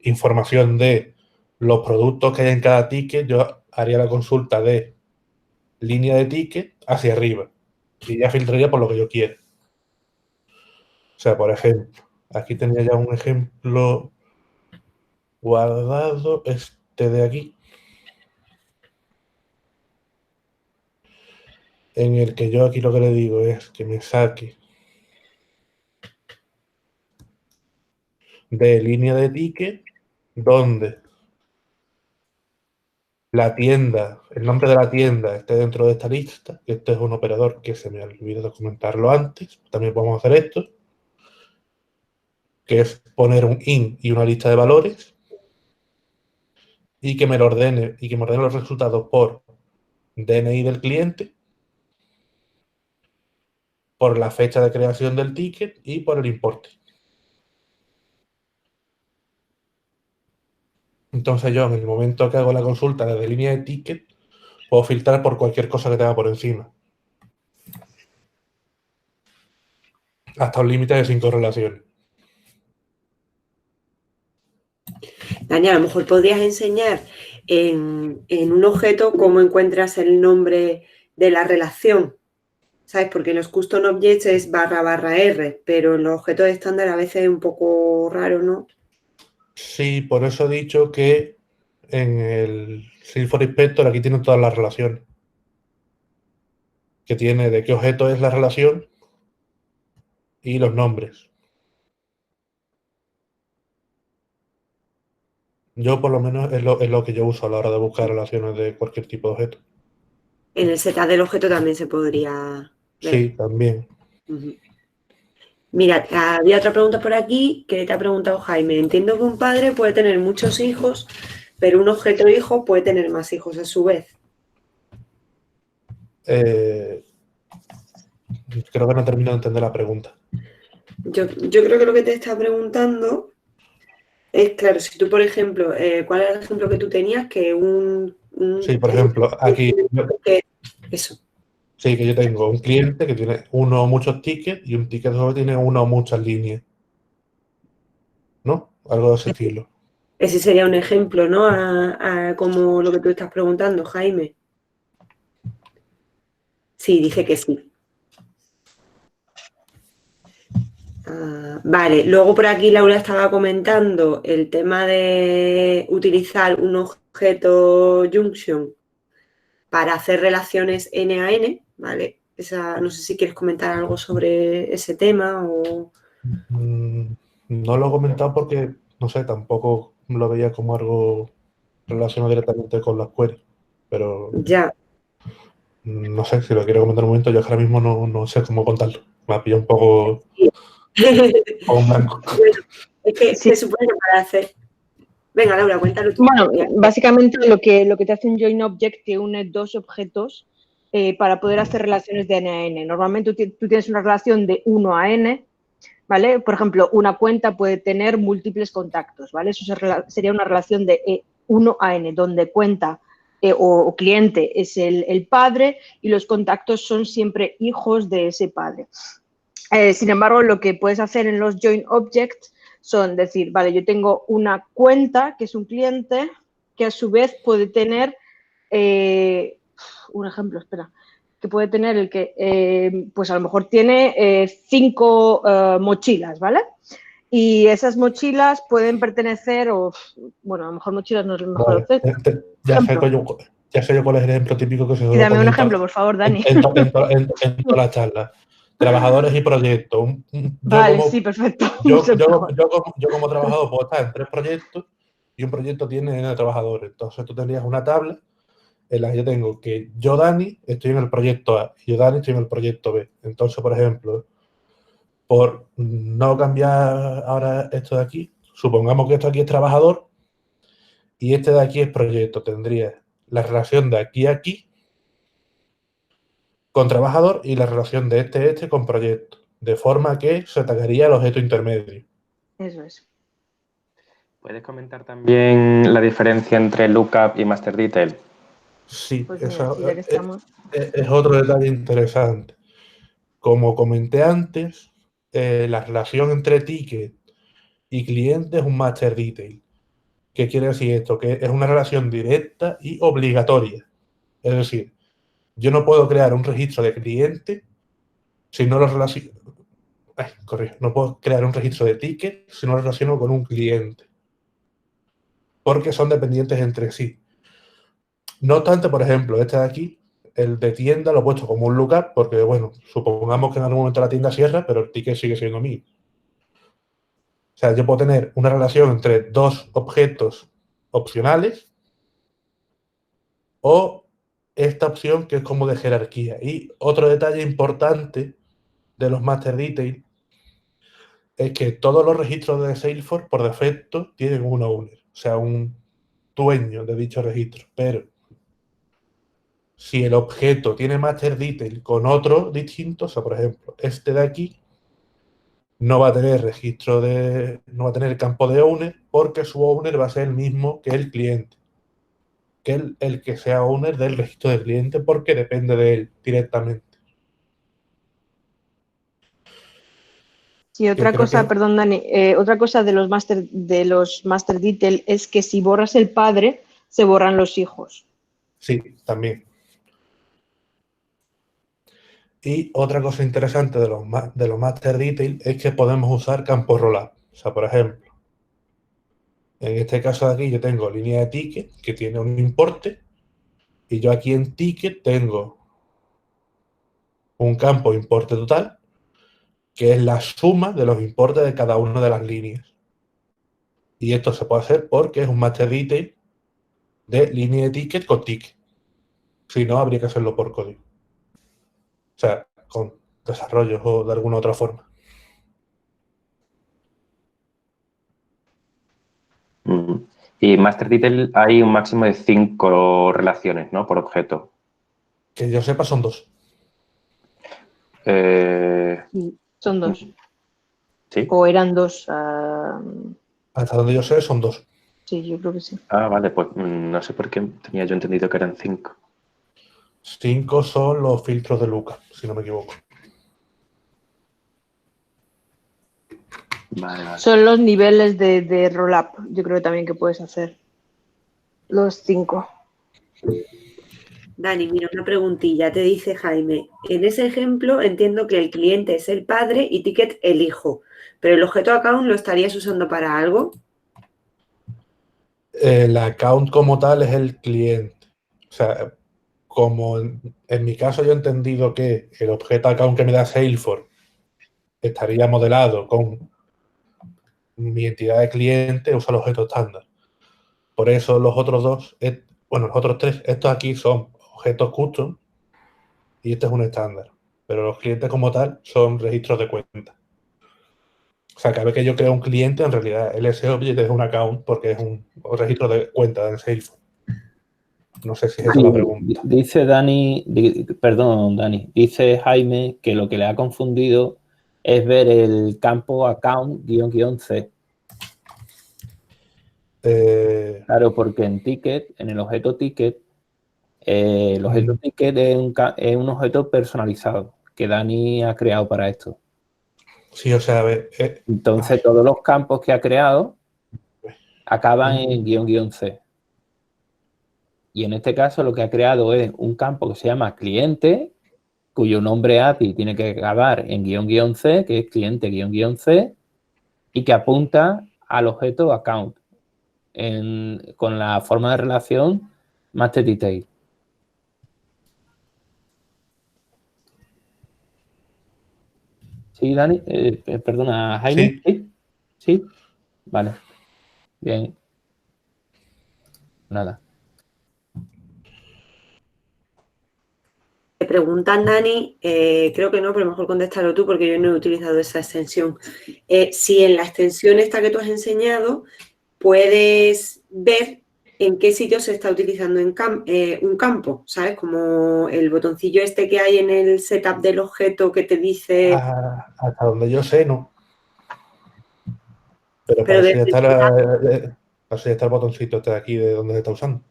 información de los productos que hay en cada ticket, yo haría la consulta de línea de ticket hacia arriba y ya filtraría por lo que yo quiera. O sea, por ejemplo, aquí tenía ya un ejemplo guardado, este de aquí, en el que yo aquí lo que le digo es que me saque de línea de ticket donde la tienda, el nombre de la tienda esté dentro de esta lista, que este es un operador que se me olvidó de comentarlo antes, también podemos hacer esto, que es poner un in y una lista de valores y que me lo ordene y que me ordene los resultados por DNI del cliente, por la fecha de creación del ticket y por el importe. Entonces yo en el momento que hago la consulta desde línea de ticket puedo filtrar por cualquier cosa que tenga por encima. Hasta un límite de 5 relaciones. Daniel, a lo mejor podrías enseñar en un objeto cómo encuentras el nombre de la relación, ¿sabes? Porque en los custom objects es //r, pero en los objetos estándar a veces es un poco raro, ¿no? Sí, por eso he dicho que en el Salesforce Inspector aquí tienen todas las relaciones. Que tiene de qué objeto es la relación y los nombres. Yo por lo menos es lo que yo uso a la hora de buscar relaciones de cualquier tipo de objeto. En el setup del objeto también se podría ver. Sí, también. Mira, había otra pregunta por aquí que te ha preguntado Jaime. Entiendo que un padre puede tener muchos hijos, pero un objeto hijo puede tener más hijos a su vez. Creo que no termino de entender la pregunta. Yo creo que lo que te está preguntando es, claro, si tú, por ejemplo, ¿cuál era el ejemplo que tú tenías? Que Sí, por ejemplo, aquí... Eso. Sí, que yo tengo un cliente que tiene uno o muchos tickets y un ticket solo tiene una o muchas líneas. ¿No? Algo de ese estilo. Ese sería un ejemplo, ¿no? Como lo que tú estás preguntando, Jaime. Sí, dice que sí. Vale, luego por aquí Laura estaba comentando el tema de utilizar un objeto junction para hacer relaciones N a N, ¿vale? No sé si quieres comentar algo sobre ese tema o... No lo he comentado porque, no sé, tampoco lo veía como algo relacionado directamente con las queries, pero Ya. no sé, si lo quiero comentar un momento, yo ahora mismo no sé cómo contarlo. Me ha pillado un poco un blanco. Bueno, es que Sí. se supone que para hacer... Venga, Laura, cuéntalo tú. Bueno, básicamente lo que te hace un join object que une dos objetos para poder hacer relaciones de N a N. Normalmente tú tienes una relación de 1 a N, ¿vale? Por ejemplo, una cuenta puede tener múltiples contactos, ¿vale? Eso sería una relación de 1 a N, donde cuenta o cliente es el padre y los contactos son siempre hijos de ese padre. Sin embargo, lo que puedes hacer en los join objects son decir, vale, yo tengo una cuenta que es un cliente que a su vez puede tener, un ejemplo, espera, que puede tener el que, pues a lo mejor tiene 5 mochilas, ¿vale? Y esas mochilas pueden pertenecer, bueno, a lo mejor mochilas no es el mejor Vale, ya sé cuál es el ejemplo típico que se Y suele dame un poner ejemplo, por favor, Dani. en todas las charlas. Trabajadores y proyectos. Vale, sí, perfecto. Yo como trabajador puedo estar en 3 proyectos y un proyecto tiene N trabajadores. Entonces tú tendrías una tabla en la que yo tengo que yo, Dani, estoy en el proyecto A y yo, Dani, estoy en el proyecto B. Entonces, por ejemplo, por no cambiar ahora esto de aquí, supongamos que esto aquí es trabajador y este de aquí es proyecto. Tendría la relación de aquí a aquí con trabajador y la relación de este con proyecto. De forma que se atacaría el objeto intermedio. Eso es. ¿Puedes comentar también la diferencia entre lookup y master detail? Sí, Pues mira, sí, ya que estamos. es otro detalle interesante. Como comenté antes, la relación entre ticket y cliente es un master detail. ¿Qué quiere decir esto? Que es una relación directa y obligatoria. Es decir, yo no puedo crear un registro de cliente si no lo relaciono. No puedo crear un registro de ticket si no lo relaciono con un cliente. Porque son dependientes entre sí. No obstante, por ejemplo, este de aquí, el de tienda lo he puesto como un lookup porque, bueno, supongamos que en algún momento la tienda cierra, pero el ticket sigue siendo mío. O sea, yo puedo tener una relación entre 2 objetos opcionales o esta opción que es como de jerarquía. Y otro detalle importante de los master detail es que todos los registros de Salesforce por defecto tienen un owner, o sea, un dueño de dicho registro. Pero si el objeto tiene master detail con otro distinto, o sea, por ejemplo, este de aquí no va a tener no va a tener campo de owner porque su owner va a ser el mismo que el cliente. Que el que sea owner del registro del cliente porque depende de él directamente. Sí, otra cosa, perdón, Dani, otra cosa de los master detail es que si borras el padre, se borran los hijos. Sí, también. Y otra cosa interesante de los master detail es que podemos usar campos rollup. O sea, por ejemplo, en este caso de aquí yo tengo línea de ticket que tiene un importe y yo aquí en ticket tengo un campo importe total que es la suma de los importes de cada una de las líneas. Y esto se puede hacer porque es un master detail de línea de ticket con ticket. Si no, habría que hacerlo por código. O sea, con desarrollos o de alguna otra forma. Y master detail hay un máximo de 5 relaciones, ¿no? Por objeto. Que yo sepa son 2. Son 2. ¿Sí? O eran 2. Hasta donde yo sé son 2. Sí, yo creo que sí. Ah, vale, pues no sé por qué tenía yo entendido que eran 5. 5 son los filtros de Lucas, si no me equivoco. Vale. Son los niveles de rollup, yo creo también que puedes hacer. Los 5. Dani, mira, una preguntilla. Te dice Jaime, en ese ejemplo entiendo que el cliente es el padre y ticket el hijo, pero el objeto account lo estarías usando para algo. El account como tal es el cliente. O sea, como en mi caso yo he entendido que el objeto account que me da Salesforce estaría modelado con mi entidad de cliente, usa el objeto estándar. Por eso los otros dos, bueno, los otros tres, estos aquí son objetos custom y este es un estándar. Pero los clientes como tal son registros de cuenta. O sea, cada vez que yo creo un cliente, en realidad el SObject es un account porque es un registro de cuenta en Salesforce. No sé si es esa la pregunta. Dice Dani, perdón, Dani, dice Jaime que lo que le ha confundido es ver el campo account -C. Claro, porque en ticket, en el objeto ticket, el objeto ticket es un objeto personalizado que Dani ha creado para esto. Sí, o sea, a ver. Entonces, todos los campos que ha creado acaban en -C. Y en este caso lo que ha creado es un campo que se llama cliente, cuyo nombre API tiene que acabar en --C, que es cliente-C, y que apunta al objeto account con la forma de relación master detail. ¿Sí, Dani? Perdona, Jaime. Sí. ¿Sí? Vale. Bien. Nada. Te preguntan, Dani, creo que no, pero mejor contéstalo tú porque yo no he utilizado esa extensión. Si en la extensión esta que tú has enseñado puedes ver en qué sitio se está utilizando un campo, ¿sabes? Como el botoncillo este que hay en el setup del objeto que te dice... Hasta donde yo sé, no. Pero Pero para eso ya está el botoncito este de aquí de donde se está usando.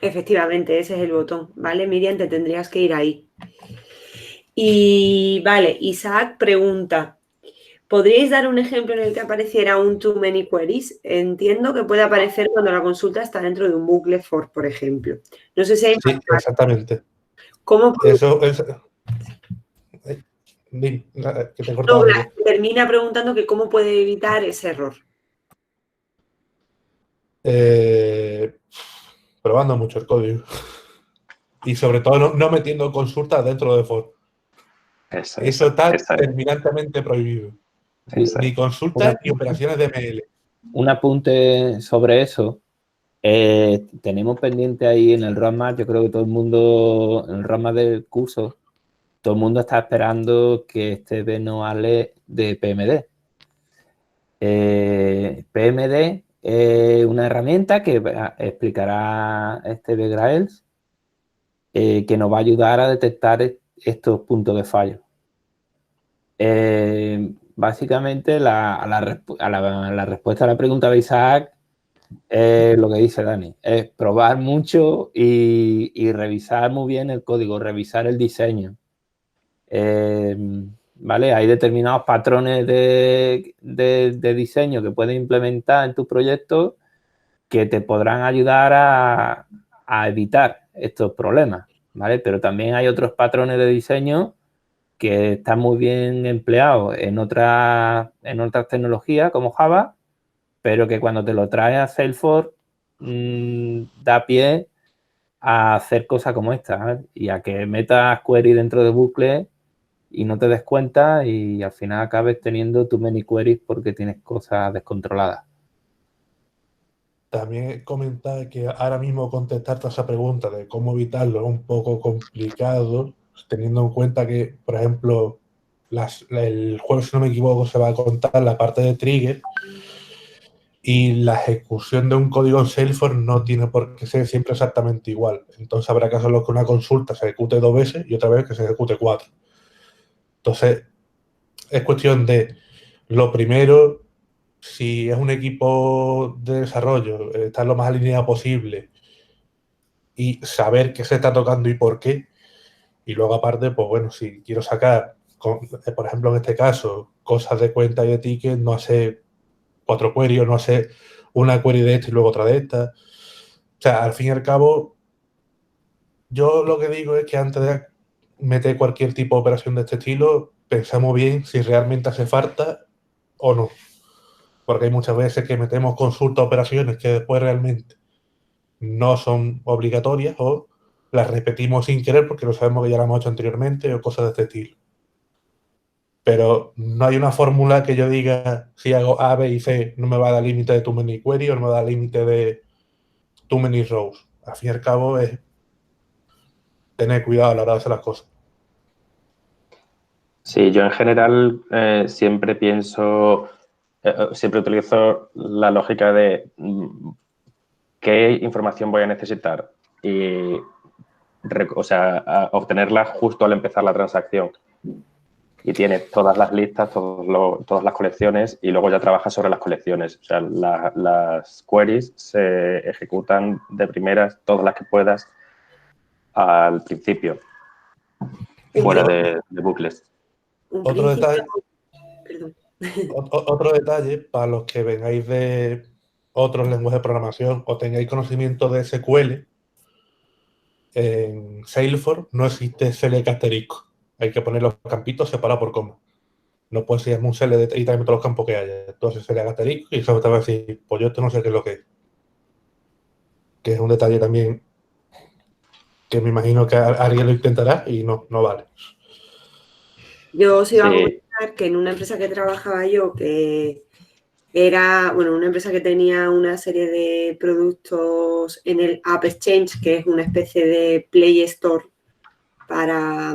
Efectivamente, ese es el botón, ¿vale? Miriam, te tendrías que ir ahí. Y vale, Isaac pregunta, ¿podríais dar un ejemplo en el que apareciera un too many queries? Entiendo que puede aparecer cuando la consulta está dentro de un bucle for, por ejemplo. No sé si hay Sí, exactamente. ¿Cómo Eso es... que te he cortado. Termina preguntando que cómo puede evitar ese error. Probando mucho el código. Y sobre todo no metiendo consultas dentro de for. Eso está terminantemente prohibido. Ni consultas ni operaciones de ML. Un apunte sobre eso. Tenemos pendiente ahí en el roadmap, yo creo que todo el mundo, en el roadmap del curso, todo el mundo está esperando que esté Benoale de PMD. PMD es una herramienta que explicará Begraels, que nos va a ayudar a detectar estos puntos de fallo. Básicamente, la respuesta a la pregunta de Isaac es lo que dice Dani, es probar mucho y revisar muy bien el código, revisar el diseño. ¿Vale? Hay determinados patrones de diseño que puedes implementar en tu proyecto que te podrán ayudar a evitar estos problemas, ¿vale? Pero también hay otros patrones de diseño que están muy bien empleados en otras tecnologías como Java, pero que cuando te lo traes a Salesforce da pie a hacer cosas como esta, ¿eh? Y a que metas query dentro de bucle y no te des cuenta y al final acabes teniendo too many queries porque tienes cosas descontroladas. También comentar que ahora mismo contestar toda esa pregunta de cómo evitarlo es un poco complicado, teniendo en cuenta que, por ejemplo, el juego, si no me equivoco, se va a contar la parte de trigger y la ejecución de un código en Salesforce no tiene por qué ser siempre exactamente igual. Entonces habrá casos en los que una consulta se ejecute 2 veces y otra vez que se ejecute 4. Entonces, es cuestión de, lo primero, si es un equipo de desarrollo, estar lo más alineado posible y saber qué se está tocando y por qué. Y luego, aparte, pues bueno, si quiero sacar, por ejemplo, en este caso, cosas de cuenta y de ticket, no hacer 4 queries, no hacer una query de esta y luego otra de esta. sea, al fin y al cabo, yo lo que digo es que antes de meter cualquier tipo de operación de este estilo, pensamos bien si realmente hace falta o no. Porque hay muchas veces que metemos consultas, operaciones que después realmente no son obligatorias o las repetimos sin querer porque no sabemos que ya las hemos hecho anteriormente o cosas de este estilo. Pero no hay una fórmula que yo diga si hago A, B y C no me va a dar límite de too many query o no me da límite de too many rows. Al fin y al cabo es tener cuidado a la hora de hacer las cosas. Sí, yo en general siempre siempre utilizo la lógica de qué información voy a necesitar y, o sea, obtenerla justo al empezar la transacción. Y tienes todas las listas, todas las colecciones y luego ya trabajas sobre las colecciones. O sea, las queries se ejecutan de primeras, todas las que puedas, al principio, fuera de bucles. Otro detalle para los que vengáis de otros lenguajes de programación o tengáis conocimiento de SQL, en Salesforce no existe CLK asterisco. Hay que poner los campitos separados por coma. No puedes ser un CL y también todos los campos que haya. Entonces CLK asterisco y eso te va a decir, pues yo esto no sé qué es lo que es. Que es un detalle también que me imagino que alguien lo intentará y no vale. Yo os iba a comentar que en una empresa que trabajaba yo, que era, bueno, una empresa que tenía una serie de productos en el App Exchange, que es una especie de Play Store para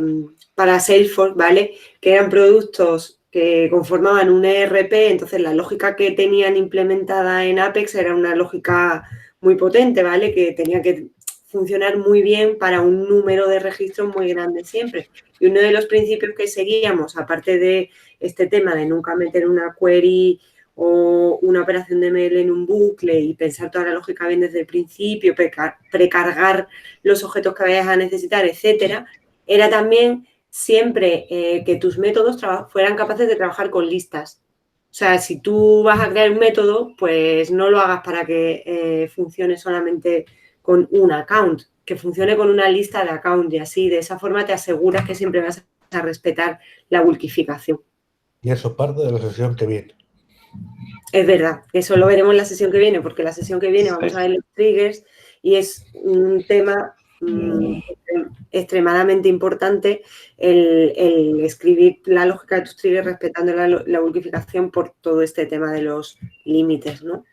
Salesforce, ¿vale? Que eran productos que conformaban un ERP, entonces la lógica que tenían implementada en Apex era una lógica muy potente, ¿vale? Que tenía que funcionar muy bien para un número de registros muy grande siempre. Y uno de los principios que seguíamos, aparte de este tema de nunca meter una query o una operación de ML en un bucle y pensar toda la lógica bien desde el principio, precargar los objetos que vayas a necesitar, etcétera, era también siempre que tus métodos fueran capaces de trabajar con listas. O sea, si tú vas a crear un método, pues no lo hagas para que funcione solamente con un account, que funcione con una lista de account y así, de esa forma te aseguras que siempre vas a respetar la bulkificación. Y eso es parte de la sesión que viene. Es verdad, eso lo veremos en la sesión que viene, porque la sesión que viene vamos a ver los triggers y es un tema extremadamente importante el escribir la lógica de tus triggers respetando la bulkificación por todo este tema de los límites, ¿no?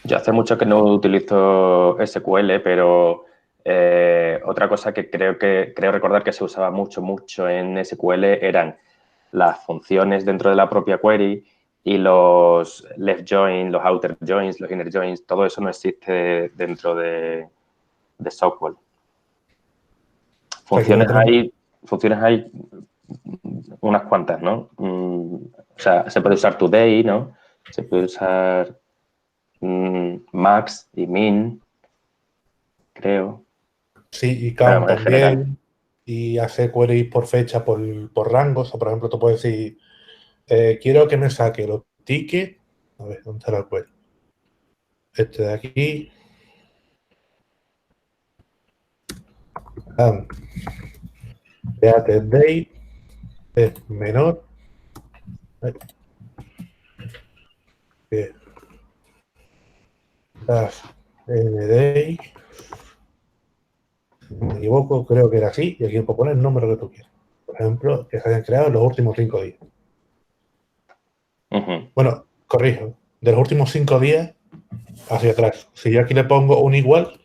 Yo hace mucho que no utilizo SQL, pero otra cosa que creo recordar que se usaba mucho en SQL eran las funciones dentro de la propia query y los left join, los outer joins, los inner joins, todo eso no existe dentro de SQL. Funciones hay unas cuantas, ¿no? O sea, se puede usar today, ¿no? Se puede usar max y min, creo. Sí, y count también. General. Y hacer queries por fecha, por rangos. O, por ejemplo, tú puedes decir, quiero que me saque los tickets. A ver, ¿dónde está la query? Este de aquí. Create date es menor. Las NDay. Si no me equivoco, creo que era así. Y aquí puedo poner el número que tú quieras. Por ejemplo, que se hayan creado en los últimos 5 días. Bueno, corrijo. De los últimos 5 días hacia atrás. Si yo aquí le pongo un igual,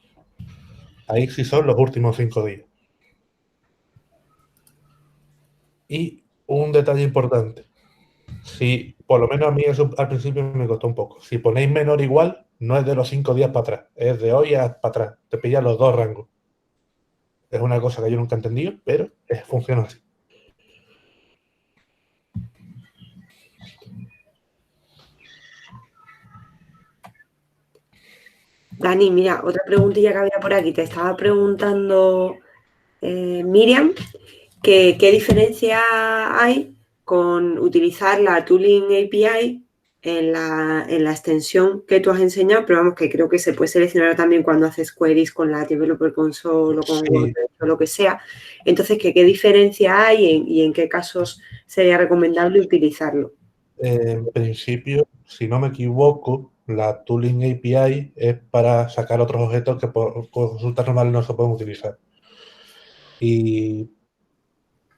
ahí sí son los últimos 5 días. Y un detalle importante. Si, por lo menos a mí eso al principio me costó un poco. Si ponéis menor o igual, no es de los 5 días para atrás. Es de hoy para atrás. Te pillan los dos rangos. Es una cosa que yo nunca he entendido, pero funciona así. Dani, mira, otra preguntilla que había por aquí. Te estaba preguntando Miriam, ¿qué diferencia hay con utilizar la Tooling API en la extensión que tú has enseñado, pero vamos, que creo que se puede seleccionar también cuando haces queries con la Developer Console o con WordPress o lo que sea. Entonces, ¿qué diferencia hay y en qué casos sería recomendable utilizarlo? En principio, si no me equivoco, la Tooling API es para sacar otros objetos que por consultas normales no se pueden utilizar. Y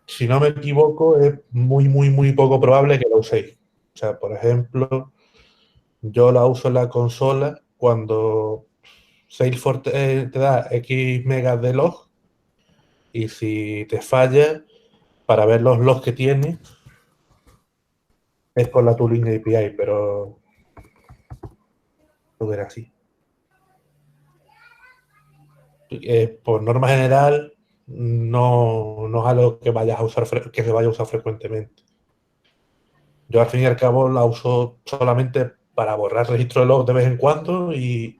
si no me equivoco, es muy poco probable que la uséis. O sea, por ejemplo, yo la uso en la consola cuando Salesforce te da X megas de log y si te falla, para ver los logs que tiene, es con la Tooling API, pero no era así. Por norma general, no es algo que vayas a usar que se vaya a usar frecuentemente. Yo al fin y al cabo la uso solamente para borrar registro de log de vez en cuando y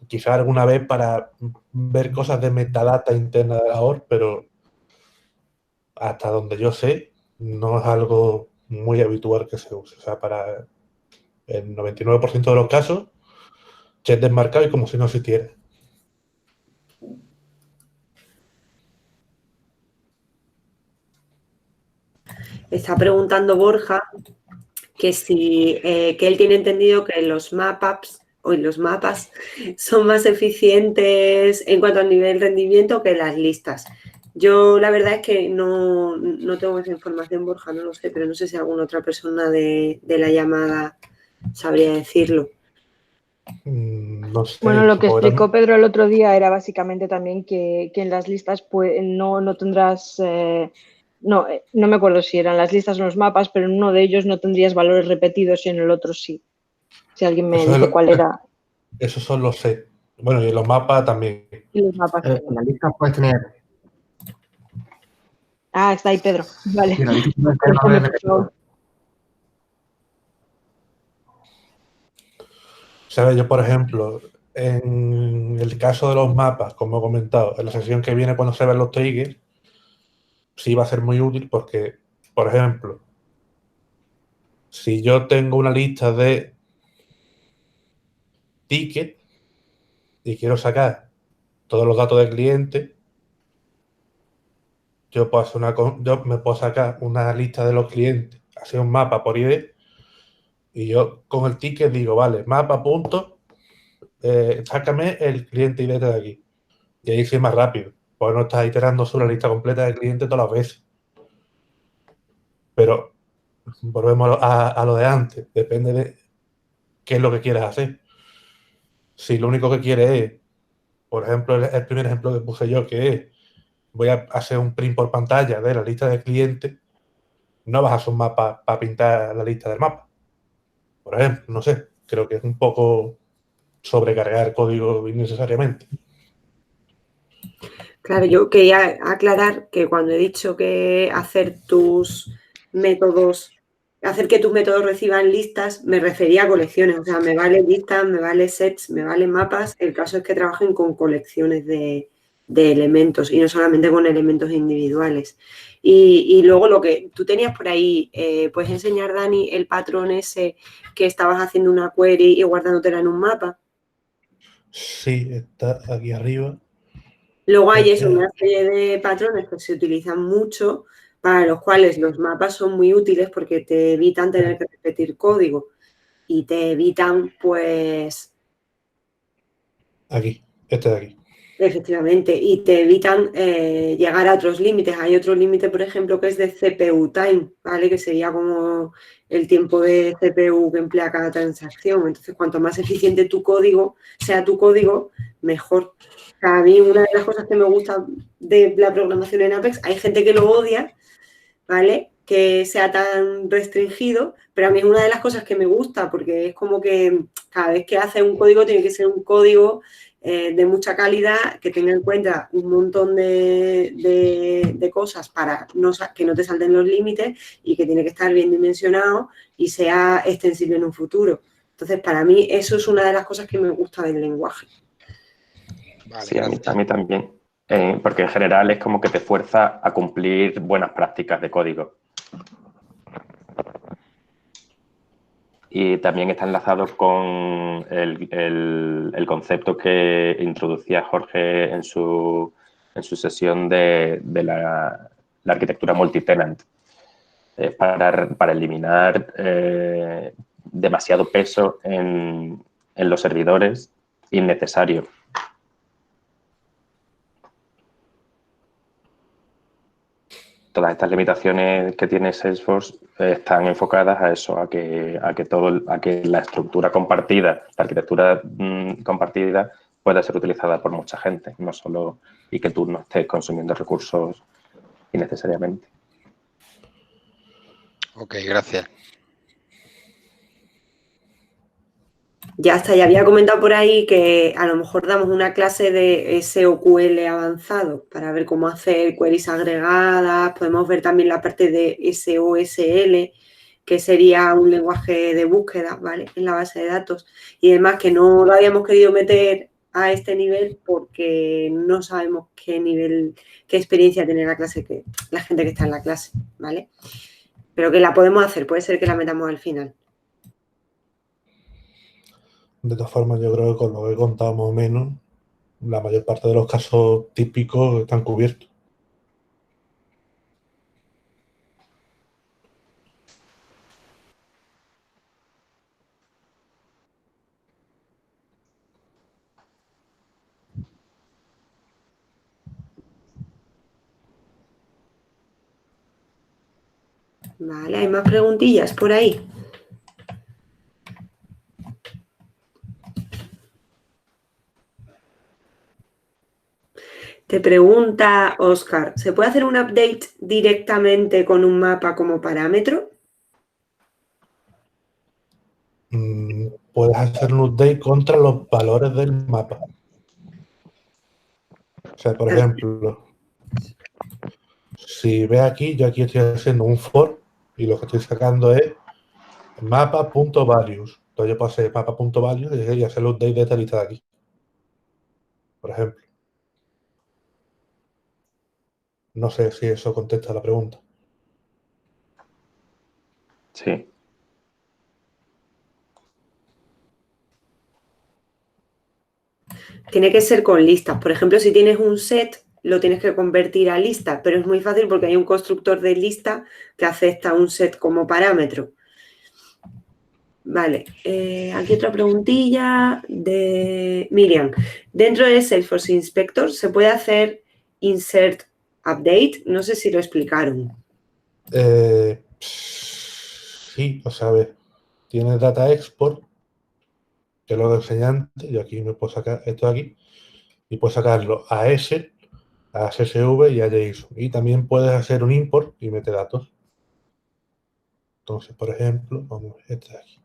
quizá alguna vez para ver cosas de metadata interna de la OR, pero hasta donde yo sé, no es algo muy habitual que se use. O sea, para el 99% de los casos, check desmarcado y como si no existiera. Está preguntando Borja que que él tiene entendido que los mapas son más eficientes en cuanto al nivel de rendimiento que las listas. Yo la verdad es que no tengo esa información, Borja, no lo sé, pero no sé si alguna otra persona de la llamada sabría decirlo. No sé. Bueno, lo que explicó Pedro el otro día era básicamente también que en las listas pues, no tendrás... no me acuerdo si eran las listas o los mapas, pero en uno de ellos no tendrías valores repetidos y en el otro sí. Si alguien me dice cuál era. Esos son los sets. Bueno, y los mapas también. Y los mapas. En la lista puedes tener... Ah, está ahí Pedro. Vale. Sí, en la lista puedes tener valores repetidos. ¿Sabes? Yo, por ejemplo, en el caso de los mapas, como he comentado, en la sesión que viene cuando se ven los triggers, sí va a ser muy útil porque, por ejemplo, si yo tengo una lista de tickets y quiero sacar todos los datos del cliente, yo me puedo sacar una lista de los clientes, hacer un mapa por ID y yo con el ticket digo, vale, mapa punto, sácame el cliente ID de aquí. Y ahí sí es más rápido, porque no estás iterando sobre la lista completa de clientes todas las veces. Pero volvemos a lo de antes, depende de qué es lo que quieras hacer. Si lo único que quieres es, por ejemplo, el primer ejemplo que puse yo, que es, voy a hacer un print por pantalla de la lista de clientes, no vas a hacer un mapa para pintar la lista del mapa. Por ejemplo, no sé, creo que es un poco sobrecargar código innecesariamente. Claro, yo quería aclarar que cuando he dicho que hacer que tus métodos reciban listas, me refería a colecciones. O sea, me vale listas, me vale sets, me vale mapas. El caso es que trabajen con colecciones de elementos y no solamente con elementos individuales. Y luego lo que tú tenías por ahí, ¿puedes enseñar, Dani, el patrón ese que estabas haciendo una query y guardándotela en un mapa? Sí, está aquí arriba. Luego hay una serie de patrones que se utilizan mucho, para los cuales los mapas son muy útiles porque te evitan tener que repetir código y te evitan, pues... Aquí, este de aquí. Efectivamente, y te evitan llegar a otros límites. Hay otro límite, por ejemplo, que es de CPU time, ¿vale? Que sería como el tiempo de CPU que emplea cada transacción. Entonces, cuanto más eficiente sea tu código, mejor. O sea, a mí una de las cosas que me gusta de la programación en Apex, hay gente que lo odia, ¿vale? Que sea tan restringido, pero a mí es una de las cosas que me gusta porque es como que cada vez que haces un código tiene que ser un código de mucha calidad, que tenga en cuenta un montón de cosas para que no te salten los límites y que tiene que estar bien dimensionado y sea extensible en un futuro. Entonces, para mí eso es una de las cosas que me gusta del lenguaje. Vale, sí, a mí también. Porque en general es como que te fuerza a cumplir buenas prácticas de código. y también está enlazado con el concepto que introducía Jorge en su sesión de la arquitectura multitenant, para eliminar demasiado peso en los servidores innecesario. Todas estas limitaciones que tiene Salesforce están enfocadas a eso, a que la estructura compartida, la arquitectura compartida pueda ser utilizada por mucha gente, no solo, y que tú no estés consumiendo recursos innecesariamente. Ok, gracias. Ya está, ya había comentado por ahí que a lo mejor damos una clase de SOQL avanzado para ver cómo hacer queries agregadas. Podemos ver también la parte de SOSL, que sería un lenguaje de búsqueda, ¿vale? En la base de datos. Y además que no lo habíamos querido meter a este nivel porque no sabemos qué nivel, qué experiencia tiene la clase, la gente que está en la clase, ¿vale? Pero que la podemos hacer, puede ser que la metamos al final. De todas formas, yo creo que con lo que he contado más o menos, la mayor parte de los casos típicos están cubiertos. Vale, ¿hay más preguntillas por ahí? Te pregunta Oscar, ¿se puede hacer un update directamente con un mapa como parámetro? Puedes hacer un update contra los valores del mapa. O sea, por ejemplo, si ves aquí, yo aquí estoy haciendo un for y lo que estoy sacando es mapa.values. Entonces yo puedo hacer mapa.values y hacer el update de esta lista de aquí. Por ejemplo. No sé si eso contesta la pregunta. Sí. Tiene que ser con listas. Por ejemplo, si tienes un set, lo tienes que convertir a lista, pero es muy fácil porque hay un constructor de lista que acepta un set como parámetro. Vale, aquí otra preguntilla de Miriam. Dentro de Salesforce Inspector, ¿se puede hacer insert update? No sé si lo explicaron. Sí, o sea, a ver, tienes data export, que es lo que enseñé antes. Yo aquí me puedo sacar esto de aquí y puedo sacarlo a S, a CSV y a JSON. Y también puedes hacer un import y meter datos. Entonces, por ejemplo, vamos a ver este de aquí.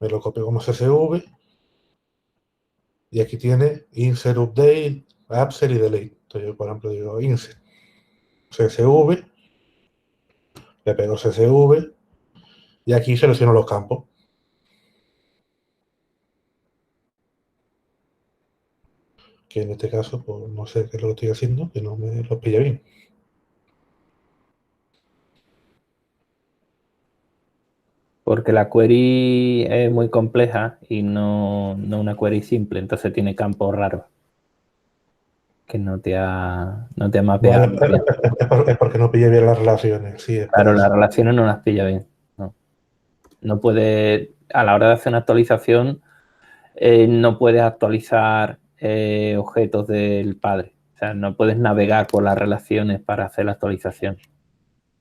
Me lo copio como CSV y aquí tiene insert update, upsert y delete. Entonces yo, por ejemplo, digo insert CSV, le pego CSV y aquí selecciono los campos. Que en este caso, pues no sé qué es lo que estoy haciendo, que no me lo pilla bien. Porque la query es muy compleja y no una query simple, entonces tiene campos raros que no te ha mapeado. Vale, es porque no pillé bien las relaciones. Sí, Claro, las relaciones no las pilla bien. No puede, a la hora de hacer una actualización, no puedes actualizar objetos del padre. O sea, no puedes navegar por las relaciones para hacer la actualización.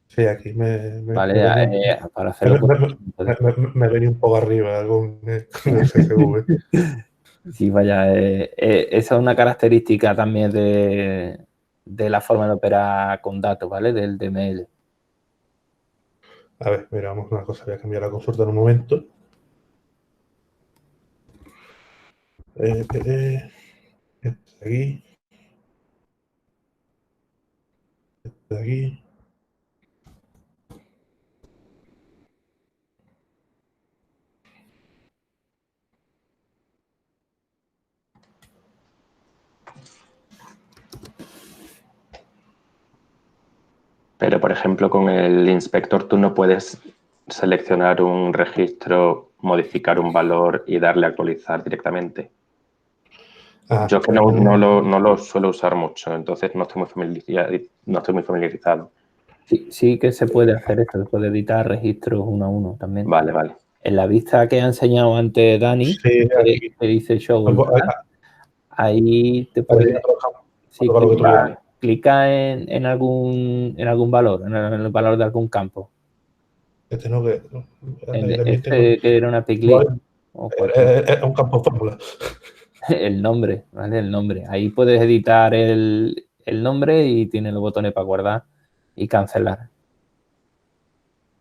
Sí, aquí ¿Vale? Para hacerlo me venía un poco arriba con el CSV. Sí, vaya, esa es una característica también de la forma de operar con datos, ¿vale? Del DML. A ver, mira, vamos a una cosa, voy a cambiar la consulta en un momento. Este aquí. Este de aquí. Pero, por ejemplo, con el inspector tú no puedes seleccionar un registro, modificar un valor y darle a actualizar directamente. Yo que no lo suelo usar mucho, entonces no estoy muy familiarizado. Sí que se puede hacer esto, se puede editar registros uno a uno también. Vale, vale. En la vista que ha enseñado antes Dani, Sí, aquí. que dice Show, ahí te Ahí puedes tenía trabajado. sí, Toca lo que tú clica, quieras. clica en algún valor, en el valor de algún campo. Este no, que ahí también Este tengo. que era una picklist o cualquier. Es un campo fórmula. El nombre, ¿vale? El nombre. Ahí puedes editar el nombre y tiene los botones para guardar y cancelar.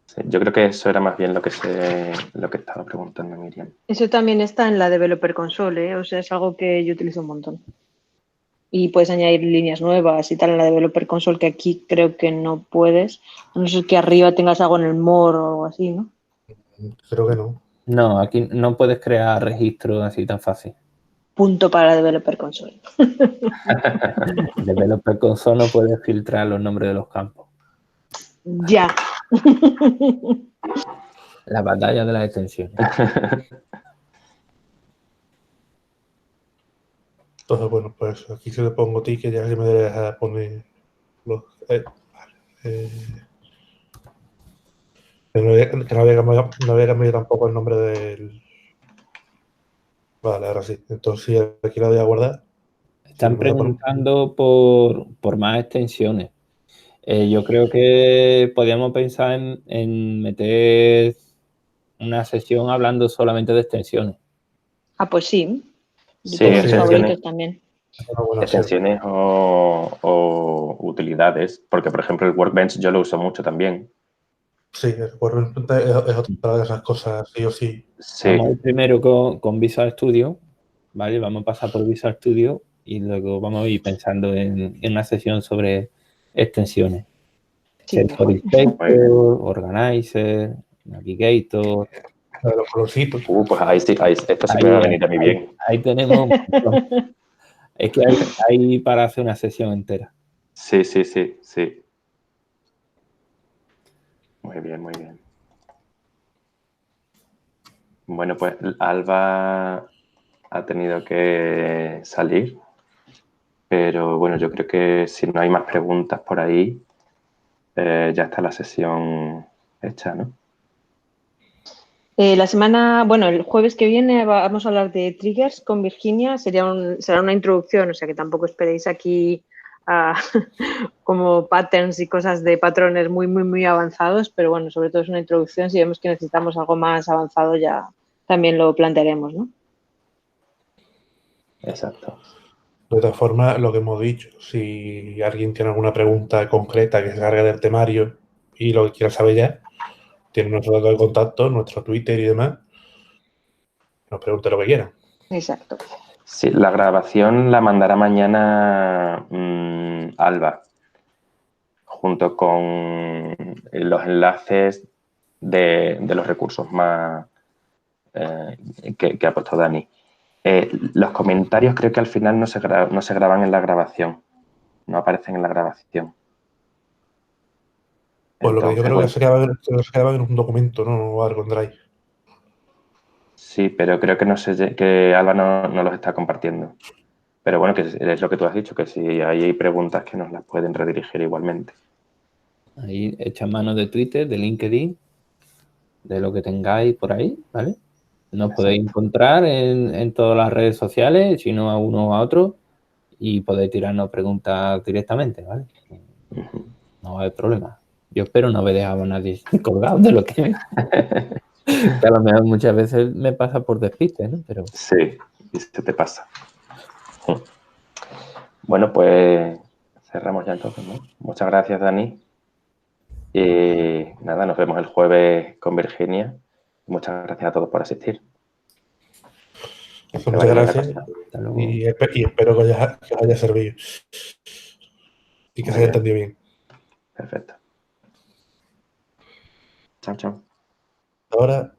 Sí, yo creo que eso era más bien lo que estaba preguntando Miriam. Eso también está en la Developer Console, ¿eh? O sea, es algo que yo utilizo un montón. Y puedes añadir líneas nuevas y tal en la Developer Console, que aquí creo que no puedes. A no ser que arriba tengas algo en el more o algo así, ¿no? Creo que no. No, aquí no puedes crear registros así tan fácil. Punto para la Developer Console. Developer Console no puedes filtrar los nombres de los campos. Ya. La batalla de las extensiones. Entonces, bueno, pues aquí se le pongo ticket, ya que me deja poner los. Vale. Que no había cambiado tampoco el nombre del. Vale, ahora sí. Entonces, sí, aquí la voy a guardar. Están preguntando por más extensiones. Yo creo que podríamos pensar en meter una sesión hablando solamente de extensiones. Ah, pues sí. Sí, Todos mis extensiones. favoritos también. Extensiones o utilidades, porque por ejemplo el Workbench yo lo uso mucho también. Sí, el Workbench es otra de esas cosas, sí o sí. Sí. Vamos a ir primero con Visual Studio, ¿vale? Vamos a pasar por Visual Studio y luego vamos a ir pensando en una sesión sobre extensiones. Sí, Salesforce Inspector, Organizer, Navigator. Los colorcitos. Pues ahí sí, esto sí me va a venir a mí bien. Ahí tenemos. Es que hay para hacer una sesión entera. Sí. Muy bien, muy bien. Bueno, pues Alba ha tenido que salir, pero bueno, yo creo que si no hay más preguntas por ahí, ya está la sesión hecha, ¿no? La semana, bueno, el jueves que viene vamos a hablar de triggers con Virginia. Será una introducción, o sea que tampoco esperéis aquí como patterns y cosas de patrones muy avanzados, pero bueno, sobre todo es una introducción. Si vemos que necesitamos algo más avanzado, ya también lo plantearemos, ¿no? Exacto. De todas formas, lo que hemos dicho, si alguien tiene alguna pregunta concreta que se cargue del temario y lo que quiera saber ya, tiene nuestro dato de contacto, nuestro Twitter y demás. Nos pregunte lo que quieran. Exacto. Sí, la grabación la mandará mañana Alba, junto con los enlaces de los recursos más que ha puesto Dani. Los comentarios creo que al final no se graban en la grabación, no aparecen en la grabación. Pues lo que yo creo bueno, que se quedaba en un documento, ¿no? O algo en Drive. Sí, pero creo que no sé que Alba no los está compartiendo. Pero bueno, que es lo que tú has dicho, que si hay preguntas que nos las pueden redirigir igualmente. Ahí echa mano de Twitter, de LinkedIn, de lo que tengáis por ahí, ¿vale? Nos podéis encontrar en todas las redes sociales, si no a uno o a otro, y podéis tirarnos preguntas directamente, ¿vale? No va a haber problema. Yo espero no haber dejado a nadie colgado de lo que a lo mejor muchas veces me pasa por despiste, ¿no? Pero... Sí, y se te pasa. Bueno, pues cerramos ya entonces, ¿no? Muchas gracias, Dani. Y nada, nos vemos el jueves con Virginia. Muchas gracias a todos por asistir. Muchas gracias. Y espero que os haya servido. Y que se haya entendido bien. Perfecto. Chao. Ahora.